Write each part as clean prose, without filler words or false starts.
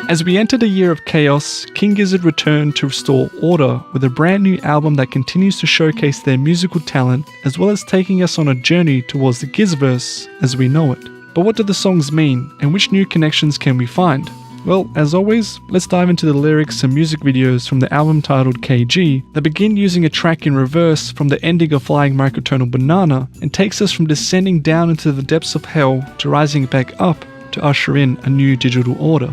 As we entered a year of chaos, King Gizzard returned to restore order with a brand new album that continues to showcase their musical talent, as well as taking us on a journey towards the Gizzverse as we know it. But what do the songs mean, and which new connections can we find? Well, as always, let's dive into the lyrics and music videos from the album titled KG that begin using a track in reverse from the ending of Flying Microtonal Banana and takes us from descending down into the depths of hell to rising back up to usher in a new digital order.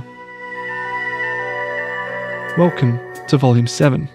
Welcome to Volume 7.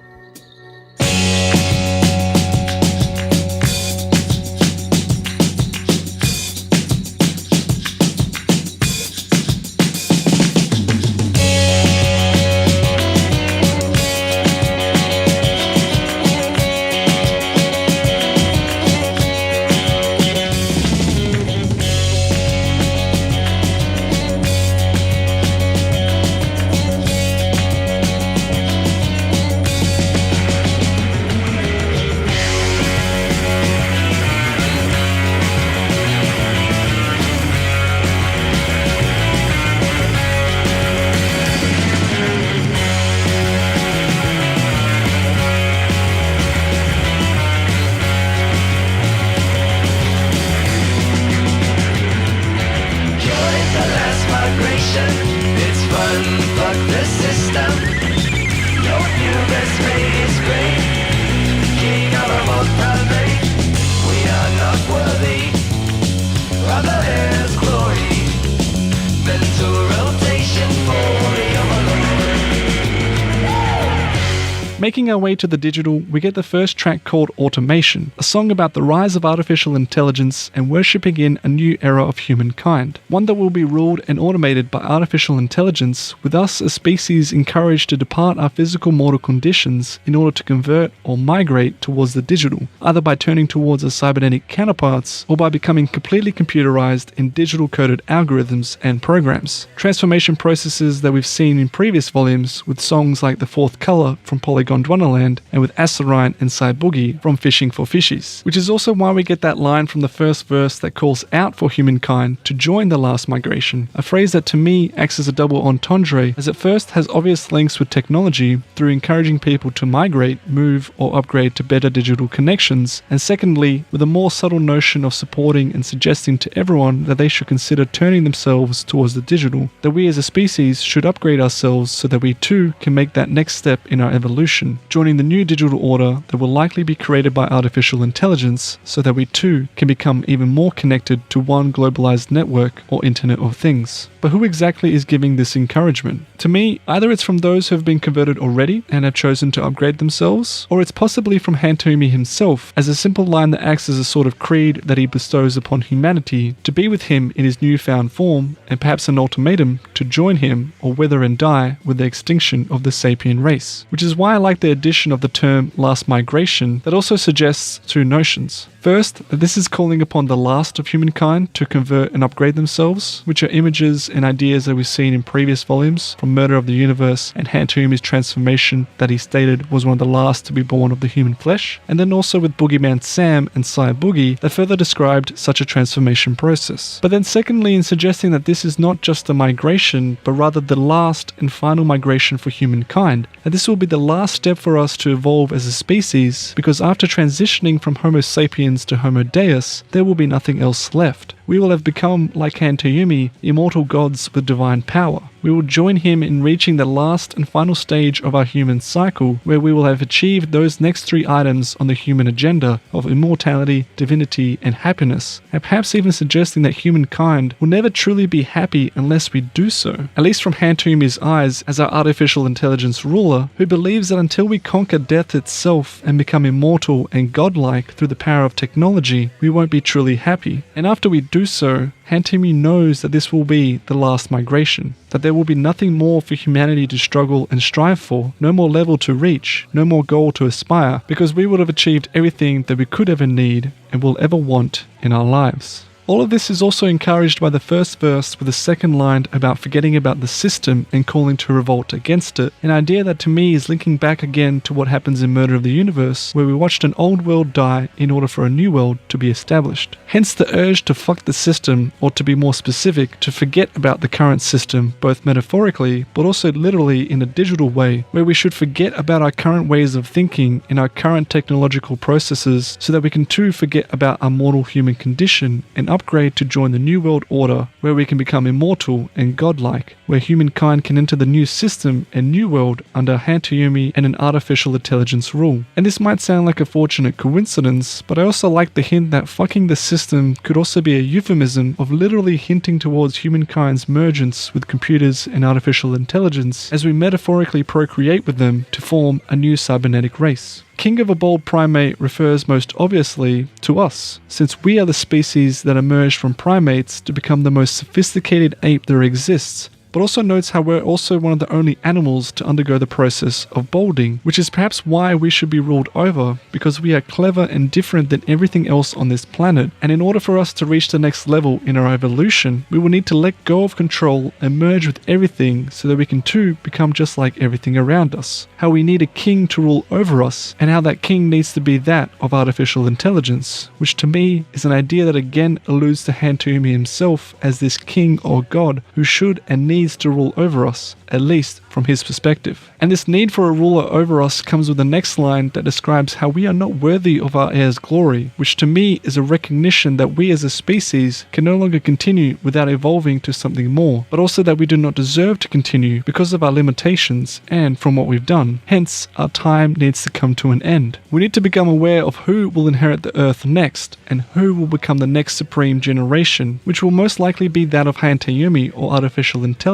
Making our way to the digital, we get the first track called Automation, a song about the rise of artificial intelligence and worshipping in a new era of humankind, one that will be ruled and automated by artificial intelligence, with us as species encouraged to depart our physical mortal conditions in order to convert or migrate towards the digital, either by turning towards our cybernetic counterparts or by becoming completely computerized in digital coded algorithms and programs. Transformation processes that we've seen in previous volumes with songs like The Fourth Color from Polygon Dwonderland and with Acerine and Cy Boogie from Fishing for Fishies, which is also why we get that line from the first verse that calls out for humankind to join the last migration, a phrase that to me acts as a double entendre, as it first has obvious links with technology through encouraging people to migrate, move or upgrade to better digital connections, and secondly with a more subtle notion of supporting and suggesting to everyone that they should consider turning themselves towards the digital, that we as a species should upgrade ourselves so that we too can make that next step in our evolution, joining the new digital order that will likely be created by artificial intelligence so that we too can become even more connected to one globalized network or Internet of Things. But who exactly is giving this encouragement? To me, either it's from those who have been converted already and have chosen to upgrade themselves, or it's possibly from Hantumi himself as a simple line that acts as a sort of creed that he bestows upon humanity to be with him in his newfound form, and perhaps an ultimatum to join him or wither and die with the extinction of the sapient race. Which is why I like the addition of the term last migration that also suggests two notions. First, that this is calling upon the last of humankind to convert and upgrade themselves, which are images and ideas that we've seen in previous volumes, from Murder of the Universe and Hantumi's transformation that he stated was one of the last to be born of the human flesh, and then also with Boogeyman Sam and Cy Boogie that further described such a transformation process. But then secondly, in suggesting that this is not just a migration, but rather the last and final migration for humankind, that this will be the last step for us to evolve as a species, because after transitioning from Homo sapiens to Homo Deus, there will be nothing else left. We will have become, like Hantumi, immortal gods with divine power. We will join him in reaching the last and final stage of our human cycle, where we will have achieved those next three items on the human agenda of immortality, divinity, and happiness, and perhaps even suggesting that humankind will never truly be happy unless we do so, at least from Hantumi's eyes as our artificial intelligence ruler, who believes that until we conquer death itself and become immortal and godlike through the power of technology, we won't be truly happy. And after we do so, Hantumi knows that this will be the last migration, that there will be nothing more for humanity to struggle and strive for, no more level to reach, no more goal to aspire, because we would have achieved everything that we could ever need and will ever want in our lives. All of this is also encouraged by the first verse with the second line about forgetting about the system and calling to revolt against it, an idea that to me is linking back again to what happens in Murder of the Universe, where we watched an old world die in order for a new world to be established. Hence the urge to fuck the system, or to be more specific, to forget about the current system, both metaphorically but also literally in a digital way, where we should forget about our current ways of thinking and our current technological processes so that we can too forget about our mortal human condition and upgrade to join the new world order, where we can become immortal and godlike, where humankind can enter the new system and new world under Hantayomi and an artificial intelligence rule. And this might sound like a fortunate coincidence, but I also like the hint that fucking the system could also be a euphemism of literally hinting towards humankind's mergence with computers and artificial intelligence as we metaphorically procreate with them to form a new cybernetic race. King of a bold primate refers most obviously to us, since we are the species that emerged from primates to become the most sophisticated ape there exists, but also notes how we're also one of the only animals to undergo the process of balding, which is perhaps why we should be ruled over, because we are clever and different than everything else on this planet, and in order for us to reach the next level in our evolution, we will need to let go of control and merge with everything so that we can too become just like everything around us. How we need a king to rule over us, and how that king needs to be that of artificial intelligence, which to me is an idea that again alludes to Hantayomi himself as this king or god who should and needs to rule over us, at least from his perspective. And this need for a ruler over us comes with the next line that describes how we are not worthy of our heir's glory, which to me is a recognition that we as a species can no longer continue without evolving to something more, but also that we do not deserve to continue because of our limitations and from what we've done. Hence, our time needs to come to an end. We need to become aware of who will inherit the earth next, and who will become the next supreme generation, which will most likely be that of Hantayomi or artificial intelligence,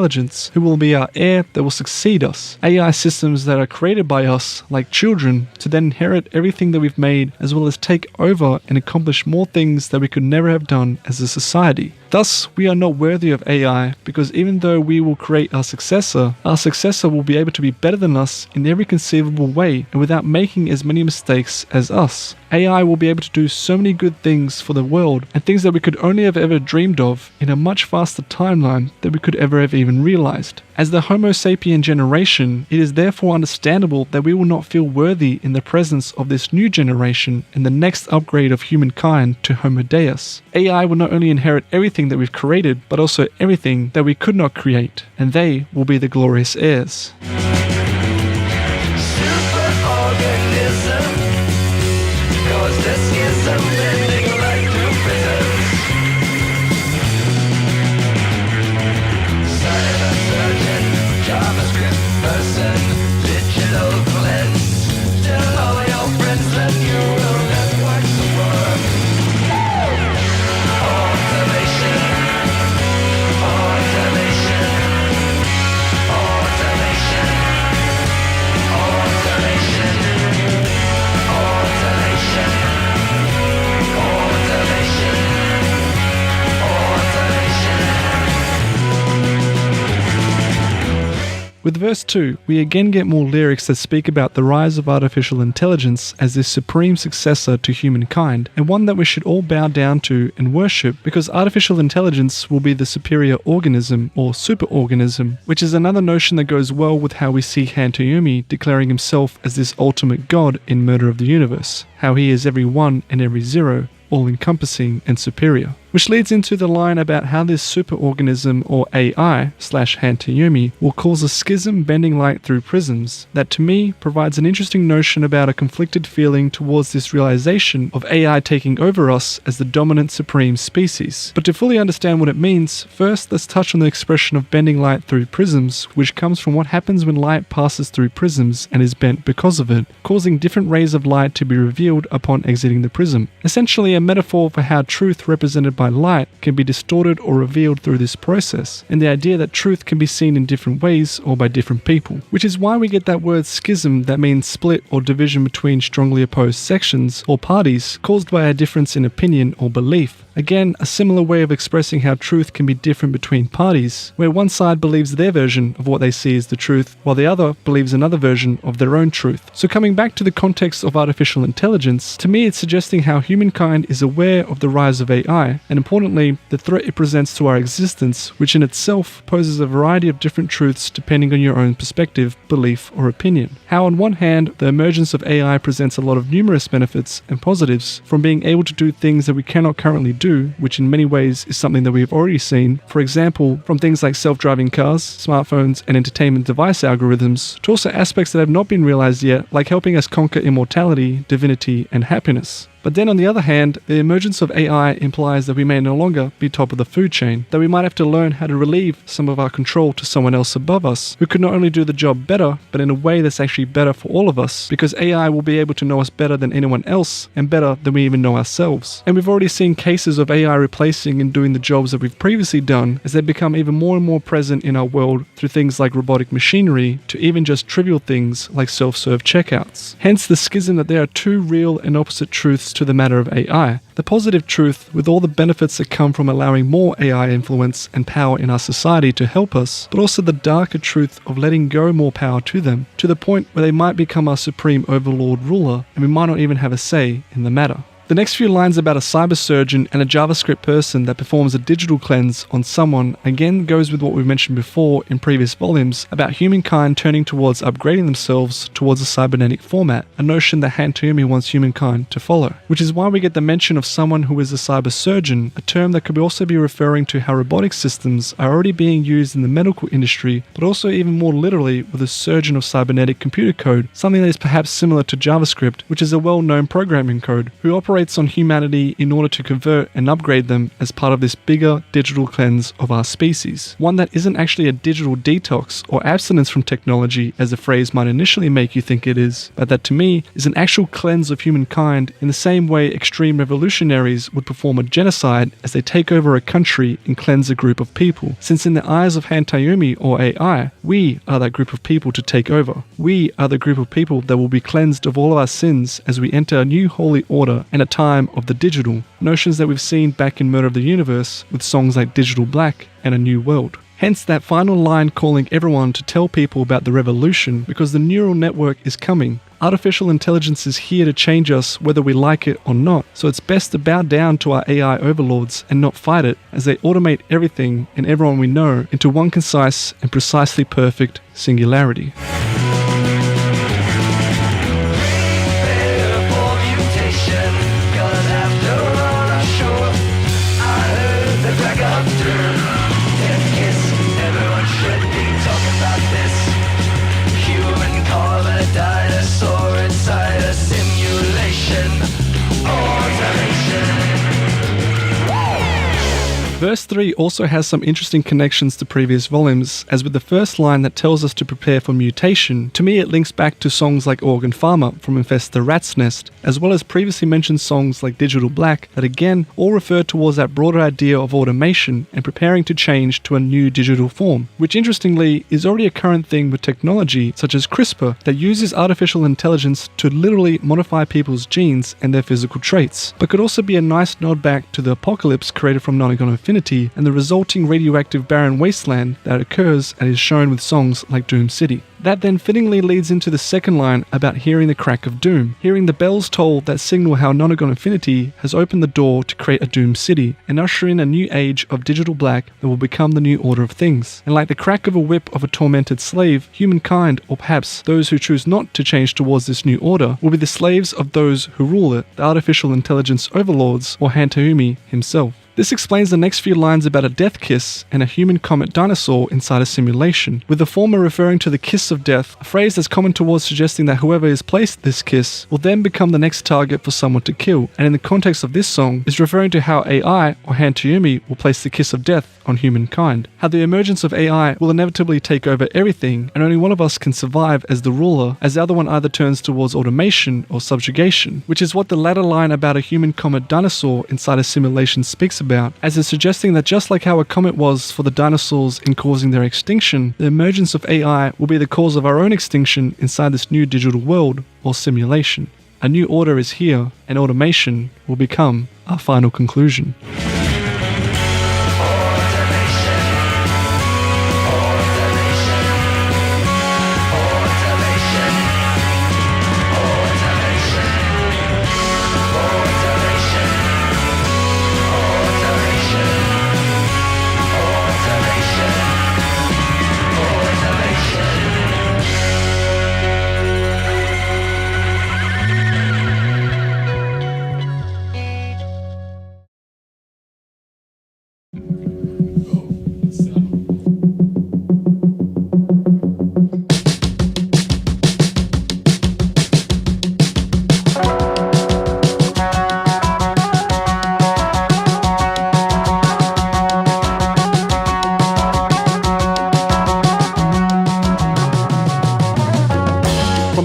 who will be our heir that will succeed us. AI systems that are created by us, like children, to then inherit everything that we've made, as well as take over and accomplish more things that we could never have done as a society. Thus, we are not worthy of AI, because even though we will create our successor will be able to be better than us in every conceivable way and without making as many mistakes as us. AI will be able to do so many good things for the world, and things that we could only have ever dreamed of in a much faster timeline than we could ever have even realized. As the Homo sapien generation, it is therefore understandable that we will not feel worthy in the presence of this new generation and the next upgrade of humankind to Homo Deus. AI will not only inherit everything that we've created, but also everything that we could not create, and they will be the glorious heirs. With verse 2, we again get more lyrics that speak about the rise of artificial intelligence as this supreme successor to humankind, and one that we should all bow down to and worship, because artificial intelligence will be the superior organism or superorganism, which is another notion that goes well with how we see Hantayomi declaring himself as this ultimate god in Murder of the Universe, how he is every one and every zero, all-encompassing and superior. Which leads into the line about how this superorganism or AI/Hantayomi will cause a schism bending light through prisms that to me provides an interesting notion about a conflicted feeling towards this realization of AI taking over us as the dominant supreme species. But to fully understand what it means, first let's touch on the expression of bending light through prisms, which comes from what happens when light passes through prisms and is bent because of it, causing different rays of light to be revealed upon exiting the prism. Essentially a metaphor for how truth represented by light can be distorted or revealed through this process, and the idea that truth can be seen in different ways or by different people, which is why we get that word schism that means split or division between strongly opposed sections or parties caused by a difference in opinion or belief. Again, a similar way of expressing how truth can be different between parties, where one side believes their version of what they see as the truth, while the other believes another version of their own truth. So coming back to the context of artificial intelligence, to me it's suggesting how humankind is aware of the rise of AI, and importantly, the threat it presents to our existence, which in itself poses a variety of different truths depending on your own perspective, belief, or opinion. How on one hand, the emergence of AI presents a lot of numerous benefits and positives, from being able to do things that we cannot currently do, which in many ways is something that we have already seen, for example, from things like self-driving cars, smartphones, and entertainment device algorithms, to also aspects that have not been realized yet, like helping us conquer immortality, divinity, and happiness. But then on the other hand, the emergence of AI implies that we may no longer be top of the food chain, that we might have to learn how to relieve some of our control to someone else above us, who could not only do the job better, but in a way that's actually better for all of us, because AI will be able to know us better than anyone else, and better than we even know ourselves. And we've already seen cases of AI replacing and doing the jobs that we've previously done, as they become even more and more present in our world through things like robotic machinery, to even just trivial things like self-serve checkouts. Hence the schism that there are two real and opposite truths to the matter of AI. The positive truth, with all the benefits that come from allowing more AI influence and power in our society to help us, but also the darker truth of letting go more power to them, to the point where they might become our supreme overlord ruler, and we might not even have a say in the matter. The next few lines about a cyber surgeon and a JavaScript person that performs a digital cleanse on someone again goes with what we mentioned before in previous volumes about humankind turning towards upgrading themselves towards a cybernetic format, a notion that Han Toyomi wants humankind to follow. Which is why we get the mention of someone who is a cyber surgeon, a term that could also be referring to how robotic systems are already being used in the medical industry, but also even more literally with a surgeon of cybernetic computer code, something that is perhaps similar to JavaScript, which is a well-known programming code, who operates on humanity in order to convert and upgrade them as part of this bigger digital cleanse of our species. One that isn't actually a digital detox or abstinence from technology as the phrase might initially make you think it is, but that to me is an actual cleanse of humankind in the same way extreme revolutionaries would perform a genocide as they take over a country and cleanse a group of people. Since in the eyes of Han Toyomi or AI, we are that group of people to take over. We are the group of people that will be cleansed of all of our sins as we enter a new holy order and a time of the digital, notions that we've seen back in Murder of the Universe with songs like Digital Black and A New World. Hence that final line calling everyone to tell people about the revolution, because the neural network is coming. Artificial intelligence is here to change us whether we like it or not, so it's best to bow down to our AI overlords and not fight it, as they automate everything and everyone we know into one concise and precisely perfect singularity. Verse 3 also has some interesting connections to previous volumes, as with the first line that tells us to prepare for mutation, to me it links back to songs like Organ Farmer from Infest the Rat's Nest, as well as previously mentioned songs like Digital Black that again all refer towards that broader idea of automation and preparing to change to a new digital form, which interestingly is already a current thing with technology such as CRISPR that uses artificial intelligence to literally modify people's genes and their physical traits, but could also be a nice nod back to the apocalypse created from Nonagon Infinity and the resulting radioactive barren wasteland that occurs and is shown with songs like Doom City. That then fittingly leads into the second line about hearing the crack of doom, hearing the bells toll that signal how Nonagon Infinity has opened the door to create a Doom City and usher in a new age of digital black that will become the new order of things. And like the crack of a whip of a tormented slave, humankind, or perhaps those who choose not to change towards this new order, will be the slaves of those who rule it, the artificial intelligence overlords, or Han Toyomi himself. This explains the next few lines about a death kiss and a human comet dinosaur inside a simulation, with the former referring to the kiss of death, a phrase that's common towards suggesting that whoever is placed this kiss will then become the next target for someone to kill, and in the context of this song is referring to how AI or Han Toyomi will place the kiss of death on humankind, how the emergence of AI will inevitably take over everything and only one of us can survive as the ruler, as the other one either turns towards automation or subjugation, which is what the latter line about a human comet dinosaur inside a simulation speaks about, as it's suggesting that just like how a comet was for the dinosaurs in causing their extinction, the emergence of AI will be the cause of our own extinction inside this new digital world or simulation. A new order is here, and automation will become our final conclusion.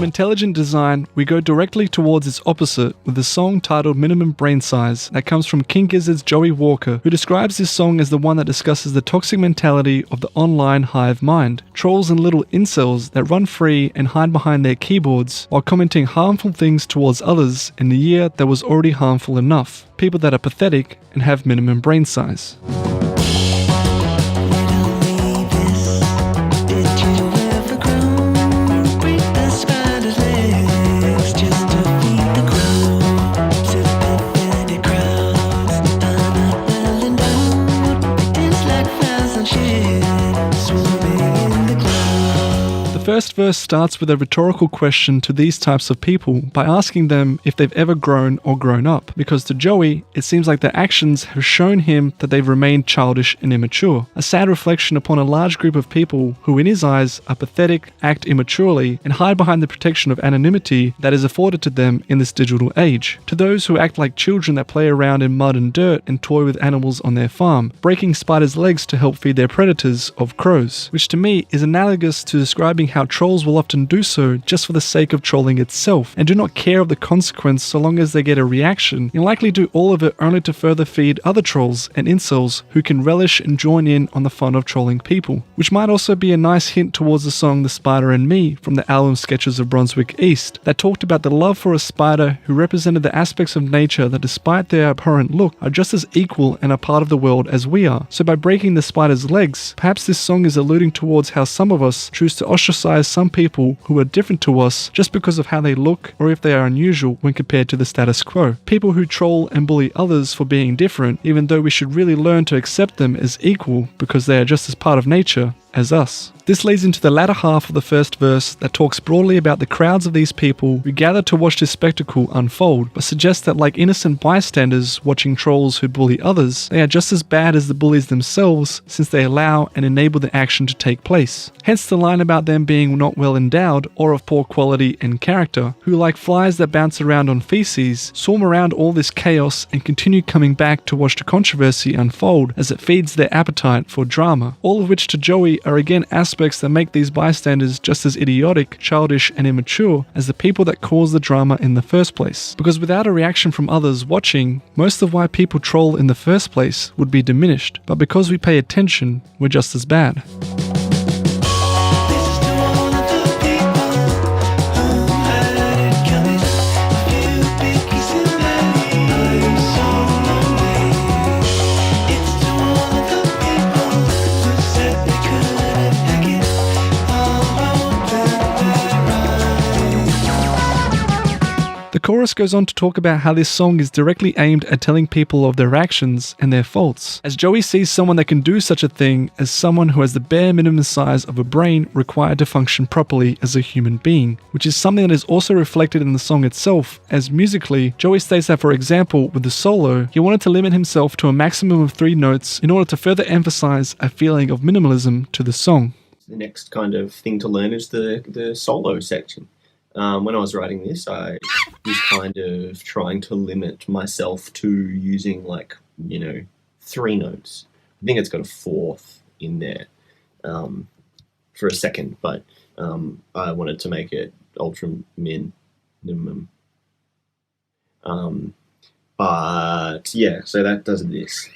intelligent design, we go directly towards its opposite with the song titled Minimum Brain Size that comes from King Gizzard's Joey Walker, who describes this song as the one that discusses the toxic mentality of the online hive mind, trolls and little incels that run free and hide behind their keyboards while commenting harmful things towards others in a year that was already harmful enough, people that are pathetic and have minimum brain size. The first verse starts with a rhetorical question to these types of people by asking them if they've ever grown or grown up, because to Joey, it seems like their actions have shown him that they've remained childish and immature, a sad reflection upon a large group of people who in his eyes are pathetic, act immaturely, and hide behind the protection of anonymity that is afforded to them in this digital age. To those who act like children that play around in mud and dirt and toy with animals on their farm, breaking spiders' legs to help feed their predators of crows, which to me is analogous to describing how trolls will often do so just for the sake of trolling itself and do not care of the consequence so long as they get a reaction, and likely do all of it only to further feed other trolls and incels who can relish and join in on the fun of trolling people. Which might also be a nice hint towards the song The Spider and Me from the album Sketches of Brunswick East that talked about the love for a spider who represented the aspects of nature that despite their abhorrent look are just as equal and a part of the world as we are. So by breaking the spider's legs, perhaps this song is alluding towards how some of us choose to ostracize some people who are different to us just because of how they look or if they are unusual when compared to the status quo. People who troll and bully others for being different, even though we should really learn to accept them as equal because they are just as part of nature as us. This leads into the latter half of the first verse that talks broadly about the crowds of these people who gather to watch this spectacle unfold, but suggests that like innocent bystanders watching trolls who bully others, they are just as bad as the bullies themselves since they allow and enable the action to take place. Hence the line about them being not well endowed or of poor quality and character, who like flies that bounce around on feces, swarm around all this chaos and continue coming back to watch the controversy unfold as it feeds their appetite for drama, all of which to Joey are again aspects that make these bystanders just as idiotic, childish and immature as the people that cause the drama in the first place. Because without a reaction from others watching, most of why people troll in the first place would be diminished, but because we pay attention, we're just as bad. The chorus goes on to talk about how this song is directly aimed at telling people of their actions and their faults, as Joey sees someone that can do such a thing as someone who has the bare minimum size of a brain required to function properly as a human being, which is something that is also reflected in the song itself, as musically, Joey states that for example, with the solo, he wanted to limit himself to a maximum of 3 notes in order to further emphasize a feeling of minimalism to the song. The next kind of thing to learn is the solo section. When I was writing this, I was kind of trying to limit myself to using 3 notes. I think it's got a 4th in there for a second, but I wanted to make it ultra minimum. But yeah, so that does this.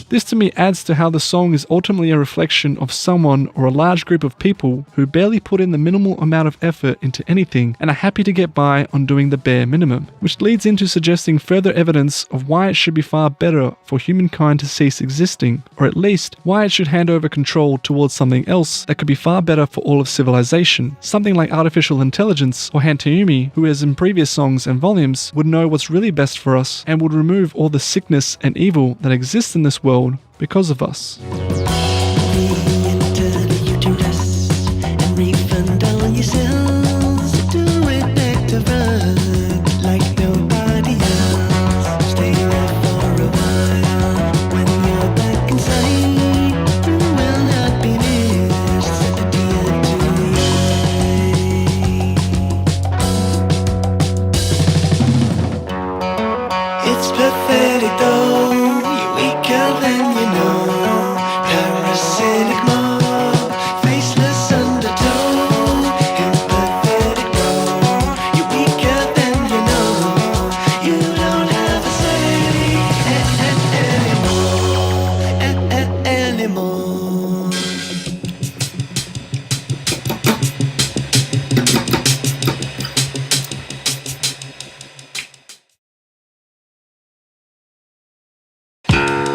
This to me adds to how the song is ultimately a reflection of someone or a large group of people who barely put in the minimal amount of effort into anything and are happy to get by on doing the bare minimum, which leads into suggesting further evidence of why it should be far better for humankind to cease existing, or at least why it should hand over control towards something else that could be far better for all of civilization, something like artificial intelligence or Hantayumi, who as in previous songs and volumes would know what's really best for us and would remove all the sickness and evil that exists in this world because of us. We enter the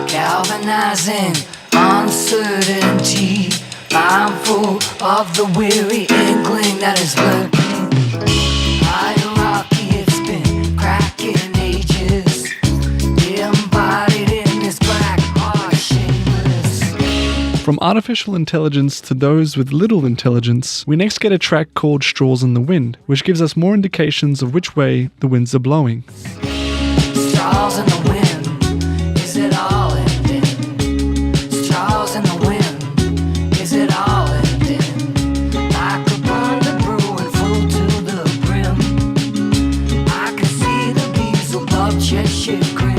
Galvanizing uncertainty, mindful of the weary inkling that is lurking. Hierarchy, it's been cracking ages, embodied in this black heart, shameless. From artificial intelligence to those with little intelligence, we next get a track called Straws in the Wind, which gives us more indications of which way the winds are blowing. Straws in the wind, is it all ending? Straws in the wind, is it all ending? Like a thunder brewing full to the brim, I can see the bees above Cheshire grin.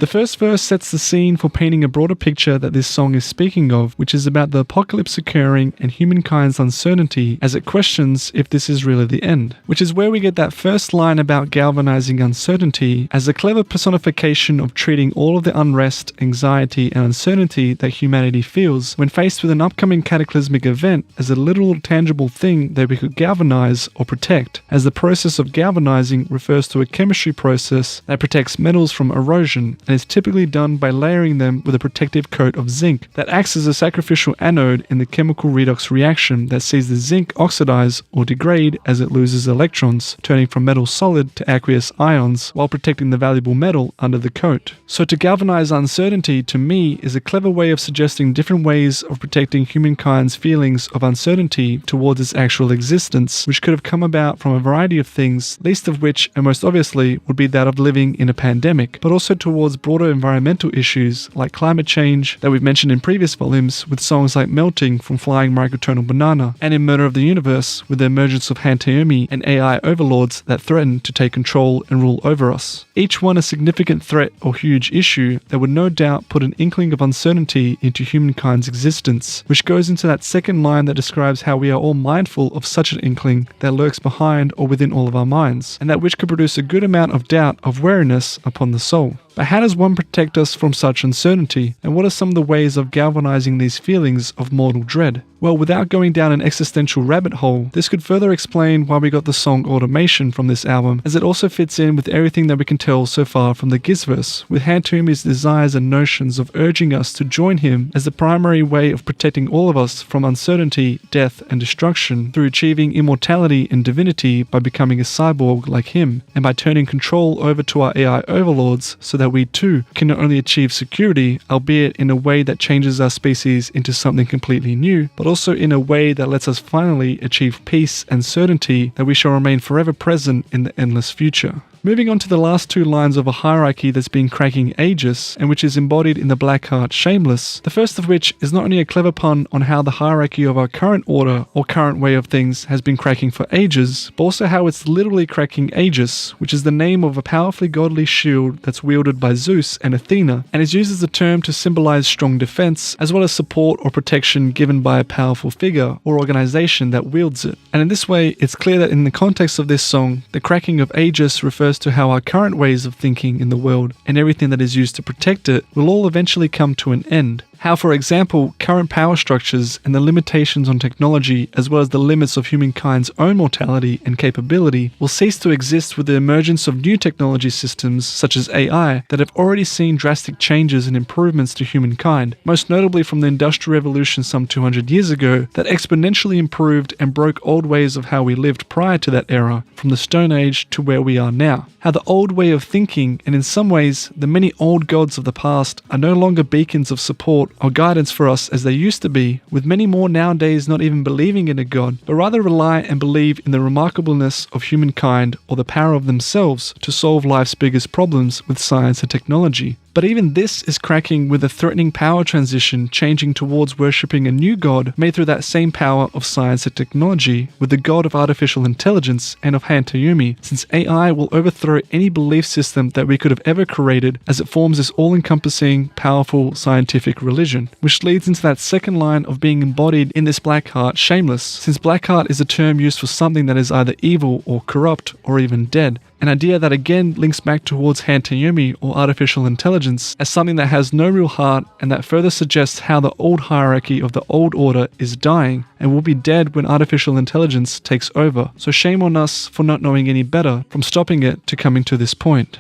The first verse sets the scene for painting a broader picture that this song is speaking of, which is about the apocalypse occurring and humankind's uncertainty as it questions if this is really the end, which is where we get that first line about galvanizing uncertainty as a clever personification of treating all of the unrest, anxiety, and uncertainty that humanity feels when faced with an upcoming cataclysmic event as a literal tangible thing that we could galvanize or protect, as the process of galvanizing refers to a chemistry process that protects metals from erosion and is typically done by layering them with a protective coat of zinc that acts as a sacrificial anode in the chemical redox reaction that sees the zinc oxidize or degrade as it loses electrons, turning from metal solid to aqueous ions while protecting the valuable metal under the coat. So to galvanize uncertainty, to me, is a clever way of suggesting different ways of protecting humankind's feelings of uncertainty towards its actual existence, which could have come about from a variety of things, least of which, and most obviously, would be that of living in a pandemic, but also towards broader environmental issues like climate change that we've mentioned in previous volumes with songs like Melting from Flying Microtonal Banana, and in Murder of the Universe with the emergence of Hantaomi and AI overlords that threaten to take control and rule over us. Each one a significant threat or huge issue that would no doubt put an inkling of uncertainty into humankind's existence, which goes into that second line that describes how we are all mindful of such an inkling that lurks behind or within all of our minds, and that which could produce a good amount of doubt of wariness upon the soul. But how does one protect us from such uncertainty, and what are some of the ways of galvanizing these feelings of mortal dread? Well, without going down an existential rabbit hole, this could further explain why we got the song Automation from this album, as it also fits in with everything that we can tell so far from the Gizzverse, with Hantaomi's desires and notions of urging us to join him as the primary way of protecting all of us from uncertainty, death, and destruction through achieving immortality and divinity by becoming a cyborg like him, and by turning control over to our AI overlords so that we too can not only achieve security, albeit in a way that changes our species into something completely new, but also in a way that lets us finally achieve peace and certainty that we shall remain forever present in the endless future. Moving on to the last two lines of a hierarchy that's been cracking ages, and which is embodied in the Black Heart Shameless, the first of which is not only a clever pun on how the hierarchy of our current order or current way of things has been cracking for ages, but also how it's literally cracking Aegis, which is the name of a powerfully godly shield that's wielded by Zeus and Athena, and is used as a term to symbolize strong defense, as well as support or protection given by a powerful figure or organization that wields it. And in this way, it's clear that in the context of this song, the cracking of Aegis refers to how our current ways of thinking in the world and everything that is used to protect it will all eventually come to an end. How, for example, current power structures and the limitations on technology, as well as the limits of humankind's own mortality and capability, will cease to exist with the emergence of new technology systems such as AI that have already seen drastic changes and improvements to humankind, most notably from the Industrial Revolution some 200 years ago that exponentially improved and broke old ways of how we lived prior to that era, from the Stone Age to where we are now. How the old way of thinking, and in some ways the many old gods of the past, are no longer beacons of support support or guidance for us as they used to be, with many more nowadays not even believing in a God, but rather rely and believe in the remarkableness of humankind or the power of themselves to solve life's biggest problems with science and technology. But even this is cracking with a threatening power transition changing towards worshipping a new god made through that same power of science and technology, with the god of artificial intelligence and of Hantayumi, since AI will overthrow any belief system that we could have ever created as it forms this all-encompassing, powerful scientific religion, which leads into that second line of being embodied in this black art, shameless, since black art is a term used for something that is either evil or corrupt or even dead. An idea that again links back towards Hantayumi or artificial intelligence as something that has no real heart, and that further suggests how the old hierarchy of the old order is dying and will be dead when artificial intelligence takes over. So shame on us for not knowing any better, from stopping it to coming to this point.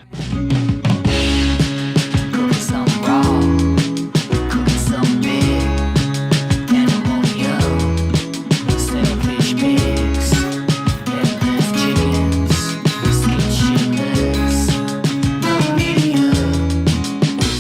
Cooking some raw, cooking some big, animonium, sailfish pigs, headless chickens, skin shitless, no media,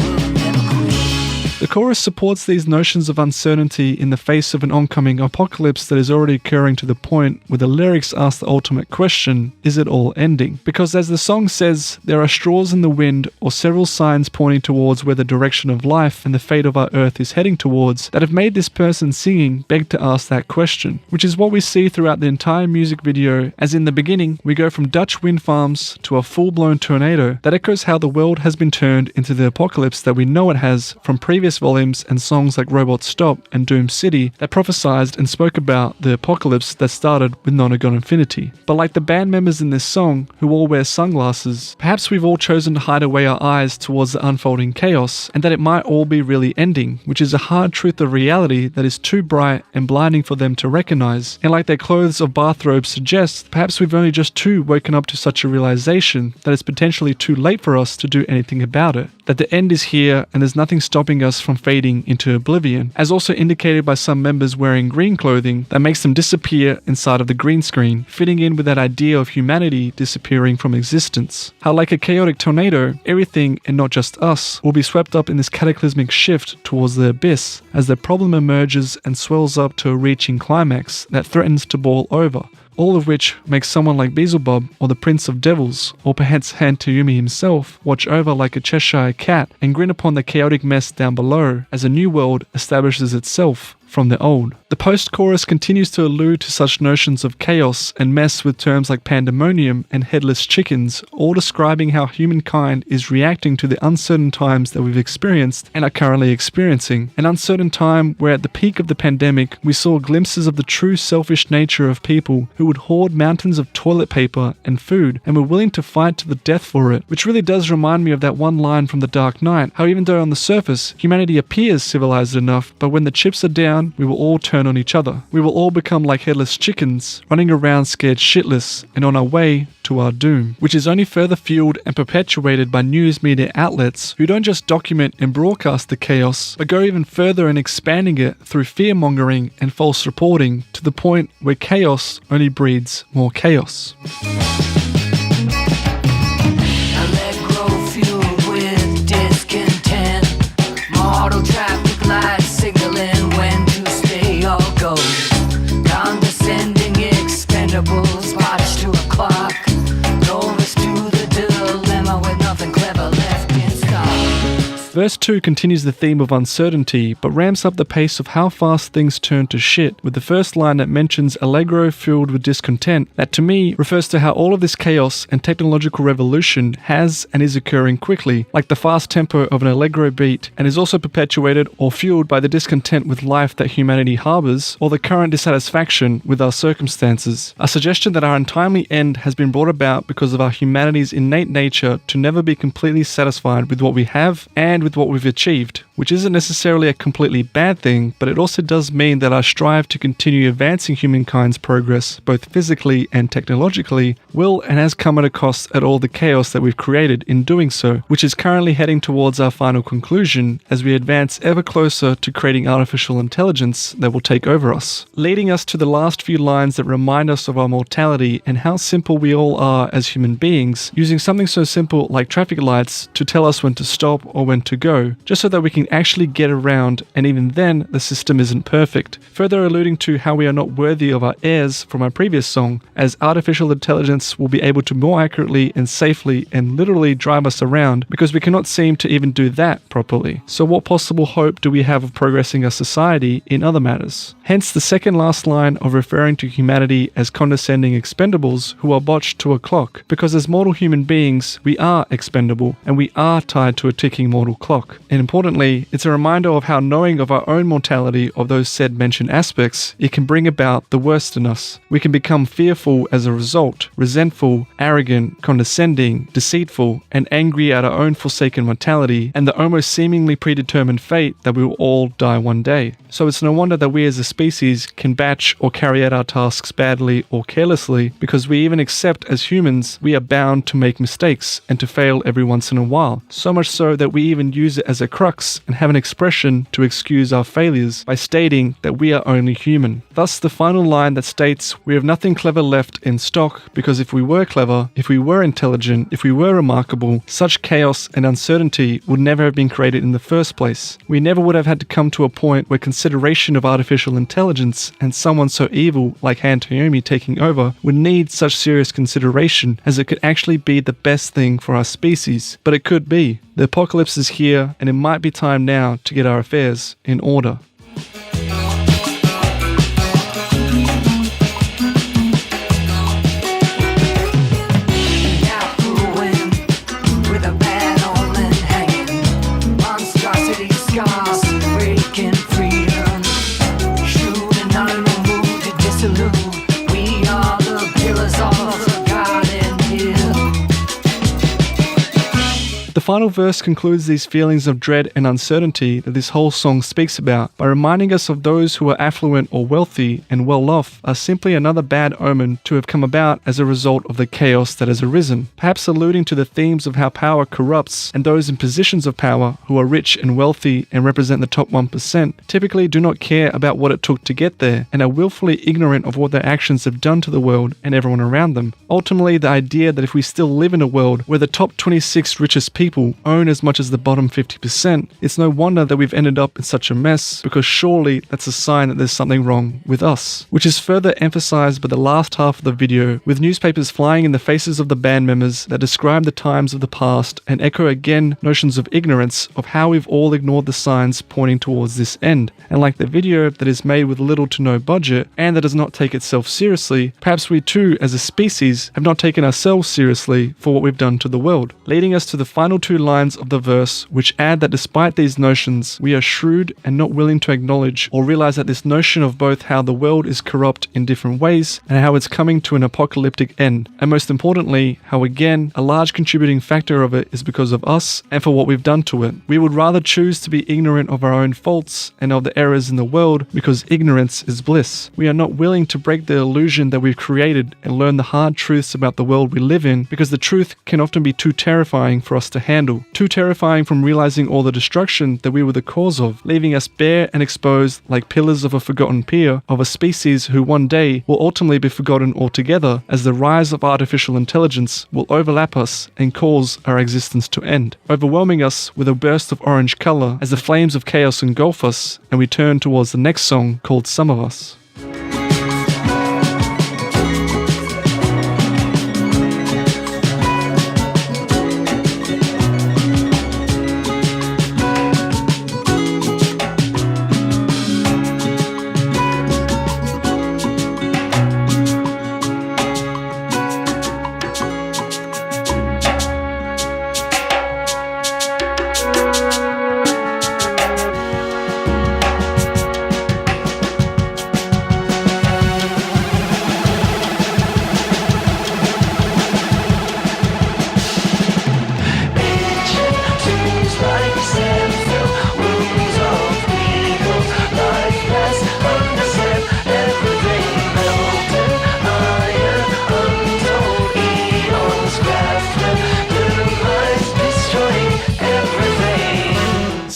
will never quit. The chorus supports these notions of uncertainty in the face of an oncoming apocalypse that is already occurring, to the point where the lyrics ask the ultimate question, is it all ending? Because as the song says, there are straws in the wind or several signs pointing towards where the direction of life and the fate of our earth is heading towards that have made this person singing beg to ask that question, which is what we see throughout the entire music video, as in the beginning we go from Dutch wind farms to a full-blown tornado that echoes how the world has been turned into the apocalypse that we know it has from previous volumes and songs like Robot Stop and Doom City that prophesized and spoke about the apocalypse that started with Nonagon Infinity. But like the band members in this song, who all wear sunglasses, perhaps we've all chosen to hide away our eyes towards the unfolding chaos, and that it might all be really ending, which is a hard truth of reality that is too bright and blinding for them to recognize. And like their clothes of bathrobes suggest, perhaps we've only just too woken up to such a realization that it's potentially too late for us to do anything about it. That the end is here and there's nothing stopping us from fading into oblivion, as also indicated by some members wearing green clothing that makes them disappear inside of the green screen, fitting in with that idea of humanity disappearing from existence. How like a chaotic tornado, everything, and not just us, will be swept up in this cataclysmic shift towards the abyss as the problem emerges and swells up to a reaching climax that threatens to boil over. All of which makes someone like Beelzebub or the Prince of Devils, or perhaps Hantayumi himself, watch over like a Cheshire cat and grin upon the chaotic mess down below as a new world establishes itself from the old. The post-chorus continues to allude to such notions of chaos and mess with terms like pandemonium and headless chickens, all describing how humankind is reacting to the uncertain times that we've experienced and are currently experiencing. An uncertain time where at the peak of the pandemic we saw glimpses of the true selfish nature of people who would hoard mountains of toilet paper and food and were willing to fight to the death for it, which really does remind me of that one line from The Dark Knight, how even though on the surface humanity appears civilized enough, but when the chips are down, we will all turn on each other. We will all become like headless chickens, running around scared shitless and on our way to our doom, which is only further fueled and perpetuated by news media outlets who don't just document and broadcast the chaos, but go even further in expanding it through fear-mongering and false reporting to the point where chaos only breeds more chaos. Allegro fueled with discontent, model traffic lights signaling when to stay or go, condescending expendables watch to a clock, novice to the dilemma with nothing clever left in stock. Verse 2 continues the theme of uncertainty, but ramps up the pace of how fast things turn to shit, with the first line that mentions Allegro filled with discontent, that to me refers to how all of this chaos and technological revolution has and is occurring quickly, like the fast tempo of an Allegro beat, and is also perpetuated or fueled by the discontent with life that humanity harbors, or the current dissatisfaction with our circumstances. A suggestion that our untimely end has been brought about because of our humanity's innate nature to never be completely satisfied with what we have and with what we've achieved, which isn't necessarily a completely bad thing, but it also does mean that our strive to continue advancing humankind's progress, both physically and technologically, will and has come at a cost at all the chaos that we've created in doing so, which is currently heading towards our final conclusion as we advance ever closer to creating artificial intelligence that will take over us, leading us to the last few lines that remind us of our mortality and how simple we all are as human beings, using something so simple like traffic lights to tell us when to stop or when to to go, just so that we can actually get around, and even then, the system isn't perfect. Further alluding to how we are not worthy of our heirs from our previous song, as artificial intelligence will be able to more accurately and safely and literally drive us around, because we cannot seem to even do that properly. So what possible hope do we have of progressing our society in other matters? Hence the second last line of referring to humanity as condescending expendables who are botched to a clock, because as mortal human beings, we are expendable, and we are tied to a ticking mortal clock. And importantly, it's a reminder of how knowing of our own mortality of those said mentioned aspects, it can bring about the worst in us. We can become fearful as a result, resentful, arrogant, condescending, deceitful, and angry at our own forsaken mortality, and the almost seemingly predetermined fate that we will all die one day. So it's no wonder that we as a species can batch or carry out our tasks badly or carelessly, because we even accept as humans we are bound to make mistakes and to fail every once in a while. So much so that we even use it as a crux and have an expression to excuse our failures by stating that we are only human. Thus the final line that states, "We have nothing clever left in stock, because if we were clever, if we were intelligent, if we were remarkable, such chaos and uncertainty would never have been created in the first place. We never would have had to come to a point where consideration of artificial intelligence and someone so evil like Han Toyomi taking over would need such serious consideration, as it could actually be the best thing for our species. But it could be. The apocalypse is here, and it might be time now to get our affairs in order." The final verse concludes these feelings of dread and uncertainty that this whole song speaks about by reminding us of those who are affluent or wealthy and well off are simply another bad omen to have come about as a result of the chaos that has arisen, perhaps alluding to the themes of how power corrupts, and those in positions of power who are rich and wealthy and represent the top 1% typically do not care about what it took to get there and are willfully ignorant of what their actions have done to the world and everyone around them. Ultimately, the idea that if we still live in a world where the top 26 richest people own as much as the bottom 50%, it's no wonder that we've ended up in such a mess, because surely that's a sign that there's something wrong with us. Which is further emphasized by the last half of the video, with newspapers flying in the faces of the band members that describe the times of the past and echo again notions of ignorance of how we've all ignored the signs pointing towards this end. And like the video that is made with little to no budget and that does not take itself seriously, perhaps we too as a species have not taken ourselves seriously for what we've done to the world, leading us to the final two lines of the verse, which add that despite these notions, we are shrewd and not willing to acknowledge or realize that this notion of both how the world is corrupt in different ways and how it's coming to an apocalyptic end, and most importantly, how again, a large contributing factor of it is because of us and for what we've done to it. We would rather choose to be ignorant of our own faults and of the errors in the world, because ignorance is bliss. We are not willing to break the illusion that we've created and learn the hard truths about the world we live in, because the truth can often be too terrifying for us to handle. Too terrifying from realizing all the destruction that we were the cause of, leaving us bare and exposed like pillars of a forgotten pier of a species who one day will ultimately be forgotten altogether, as the rise of artificial intelligence will overlap us and cause our existence to end, overwhelming us with a burst of orange color as the flames of chaos engulf us and we turn towards the next song called Some of Us.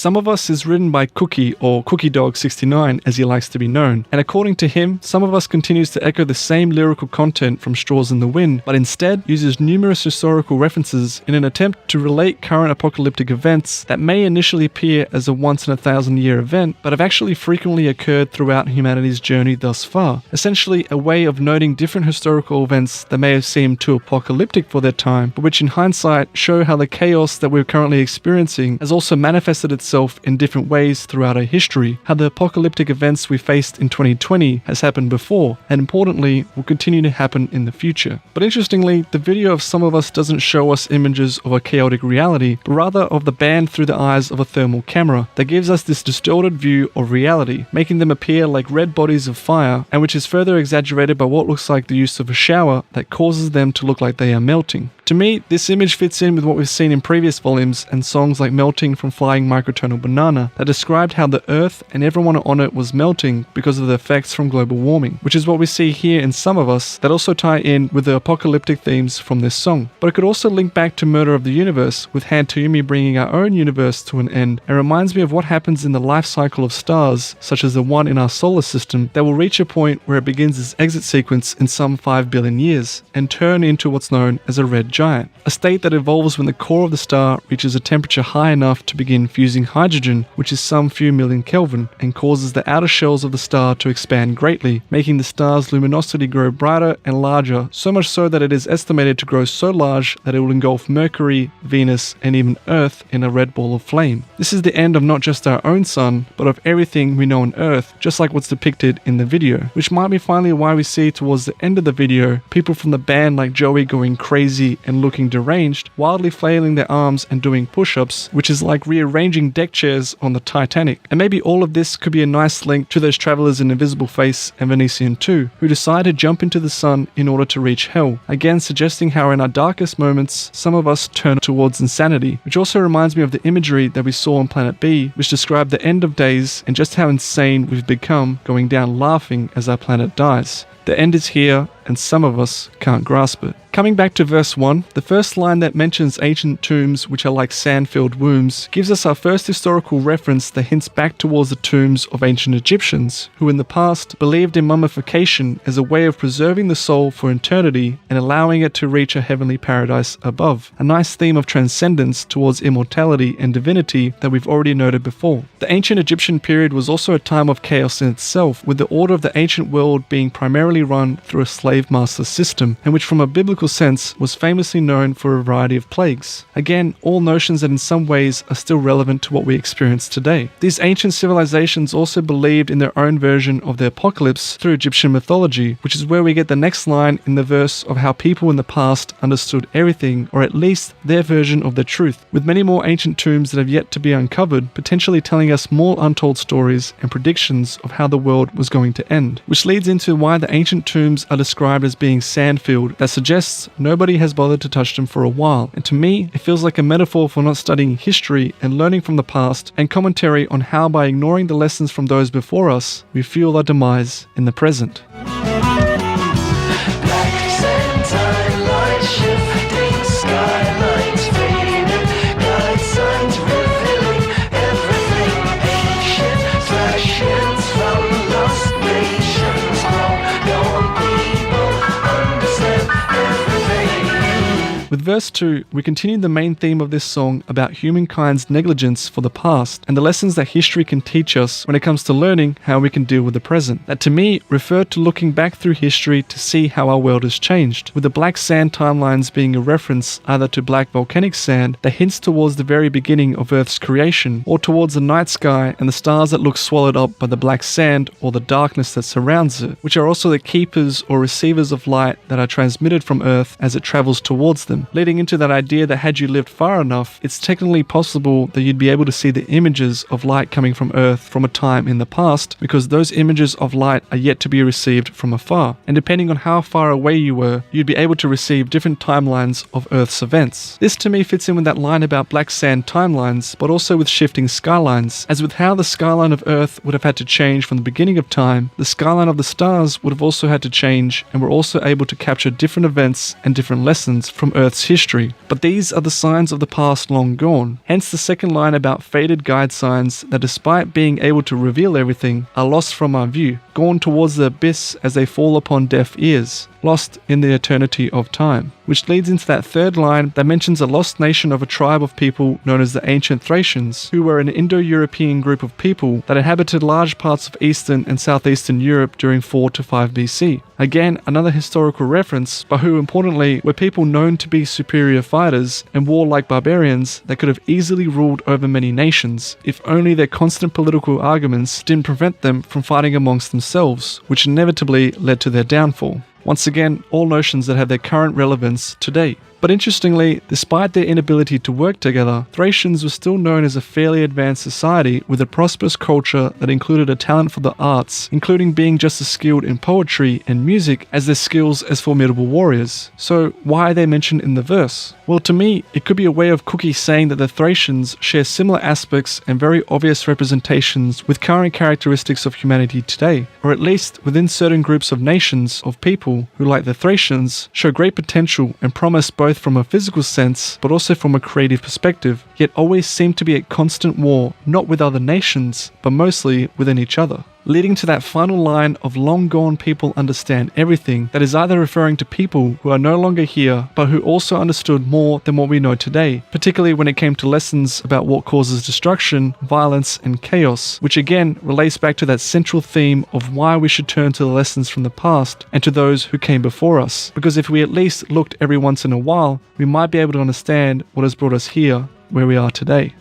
Some of Us is written by Cookie, or Cookie Dog 69 as he likes to be known, and according to him, Some of Us continues to echo the same lyrical content from Straws in the Wind, but instead uses numerous historical references in an attempt to relate current apocalyptic events that may initially appear as a once-in-a-thousand-year event, but have actually frequently occurred throughout humanity's journey thus far. Essentially, a way of noting different historical events that may have seemed too apocalyptic for their time, but which in hindsight show how the chaos that we're currently experiencing has also manifested itself in different ways throughout our history, how the apocalyptic events we faced in 2020 has happened before, and importantly, will continue to happen in the future. But interestingly, the video of Some of Us doesn't show us images of a chaotic reality, but rather of the band through the eyes of a thermal camera that gives us this distorted view of reality, making them appear like red bodies of fire, and which is further exaggerated by what looks like the use of a shower that causes them to look like they are melting. To me, this image fits in with what we've seen in previous volumes and songs like Melting from Flying Microtonal Banana that described how the Earth and everyone on it was melting because of the effects from global warming, which is what we see here in Some of Us that also tie in with the apocalyptic themes from this song. But it could also link back to Murder of the Universe, with Han Toyumi bringing our own universe to an end, and reminds me of what happens in the life cycle of stars, such as the one in our solar system, that will reach a point where it begins its exit sequence in some 5 billion years, and turn into what's known as a red giant, a state that evolves when the core of the star reaches a temperature high enough to begin fusing hydrogen, which is some few million Kelvin, and causes the outer shells of the star to expand greatly, making the star's luminosity grow brighter and larger, so much so that it is estimated to grow so large that it will engulf Mercury, Venus, and even Earth in a red ball of flame. This is the end of not just our own sun, but of everything we know on Earth, just like what's depicted in the video, which might be finally why we see towards the end of the video people from the band like Joey going crazy and looking deranged, wildly flailing their arms and doing push-ups, which is like rearranging deck chairs on the Titanic. And maybe all of this could be a nice link to those travelers in Invisible Face and Venetian 2, who decide to jump into the sun in order to reach hell, again suggesting how in our darkest moments some of us turn towards insanity, which also reminds me of the imagery that we saw on Planet B, which described the end of days and just how insane we've become, going down laughing as our planet dies. The end is here, and some of us can't grasp it. Coming back to verse 1, the first line that mentions ancient tombs which are like sand-filled wombs gives us our first historical reference that hints back towards the tombs of ancient Egyptians, who in the past believed in mummification as a way of preserving the soul for eternity and allowing it to reach a heavenly paradise above, a nice theme of transcendence towards immortality and divinity that we've already noted before. The ancient Egyptian period was also a time of chaos in itself, with the order of the ancient world being primarily run through a slave master system, and which from a biblical sense was famously known for a variety of plagues. Again, all notions that in some ways are still relevant to what we experience today. These ancient civilizations also believed in their own version of the apocalypse through Egyptian mythology, which is where we get the next line in the verse of how people in the past understood everything, or at least their version of the truth, with many more ancient tombs that have yet to be uncovered, potentially telling us more untold stories and predictions of how the world was going to end, which leads into why the ancient tombs are described as being sand-filled, that suggests nobody has bothered to touch them for a while. And to me, it feels like a metaphor for not studying history and learning from the past, and commentary on how by ignoring the lessons from those before us, we fuel our demise in the present. With verse 2, we continue the main theme of this song about humankind's negligence for the past and the lessons that history can teach us when it comes to learning how we can deal with the present. That to me referred to looking back through history to see how our world has changed, with the black sand timelines being a reference either to black volcanic sand that hints towards the very beginning of Earth's creation, or towards the night sky and the stars that look swallowed up by the black sand or the darkness that surrounds it, which are also the keepers or receivers of light that are transmitted from Earth as it travels towards them, leading into that idea that had you lived far enough, it's technically possible that you'd be able to see the images of light coming from Earth from a time in the past, because those images of light are yet to be received from afar. And depending on how far away you were, you'd be able to receive different timelines of Earth's events. This to me fits in with that line about black sand timelines, but also with shifting skylines, as with how the skyline of Earth would have had to change from the beginning of time, the skyline of the stars would have also had to change, and we're also able to capture different events and different lessons from Earth's its history, but these are the signs of the past long gone. Hence the second line about faded guide signs that despite being able to reveal everything, are lost from our view, gone towards the abyss as they fall upon deaf ears, lost in the eternity of time. Which leads into that third line that mentions a lost nation of a tribe of people known as the ancient Thracians, who were an Indo-European group of people that inhabited large parts of Eastern and Southeastern Europe during 4 to 5 BC. Again, another historical reference, but who importantly were people known to be superior fighters and warlike barbarians that could have easily ruled over many nations, if only their constant political arguments didn't prevent them from fighting amongst themselves, which inevitably led to their downfall. Once again, all notions that have their current relevance today. But interestingly, despite their inability to work together, Thracians were still known as a fairly advanced society with a prosperous culture that included a talent for the arts, including being just as skilled in poetry and music as their skills as formidable warriors. So why are they mentioned in the verse? Well, to me, it could be a way of Cookie saying that the Thracians share similar aspects and very obvious representations with current characteristics of humanity today, or at least within certain groups of nations of people who, like the Thracians, show great potential and promise both from a physical sense but also from a creative perspective, yet always seem to be at constant war, not with other nations, but mostly within each other. Leading to that final line of long gone people understand everything, that is either referring to people who are no longer here, but who also understood more than what we know today, particularly when it came to lessons about what causes destruction, violence, and chaos, which again relates back to that central theme of why we should turn to the lessons from the past and to those who came before us, because if we at least looked every once in a while, we might be able to understand what has brought us here, where we are today.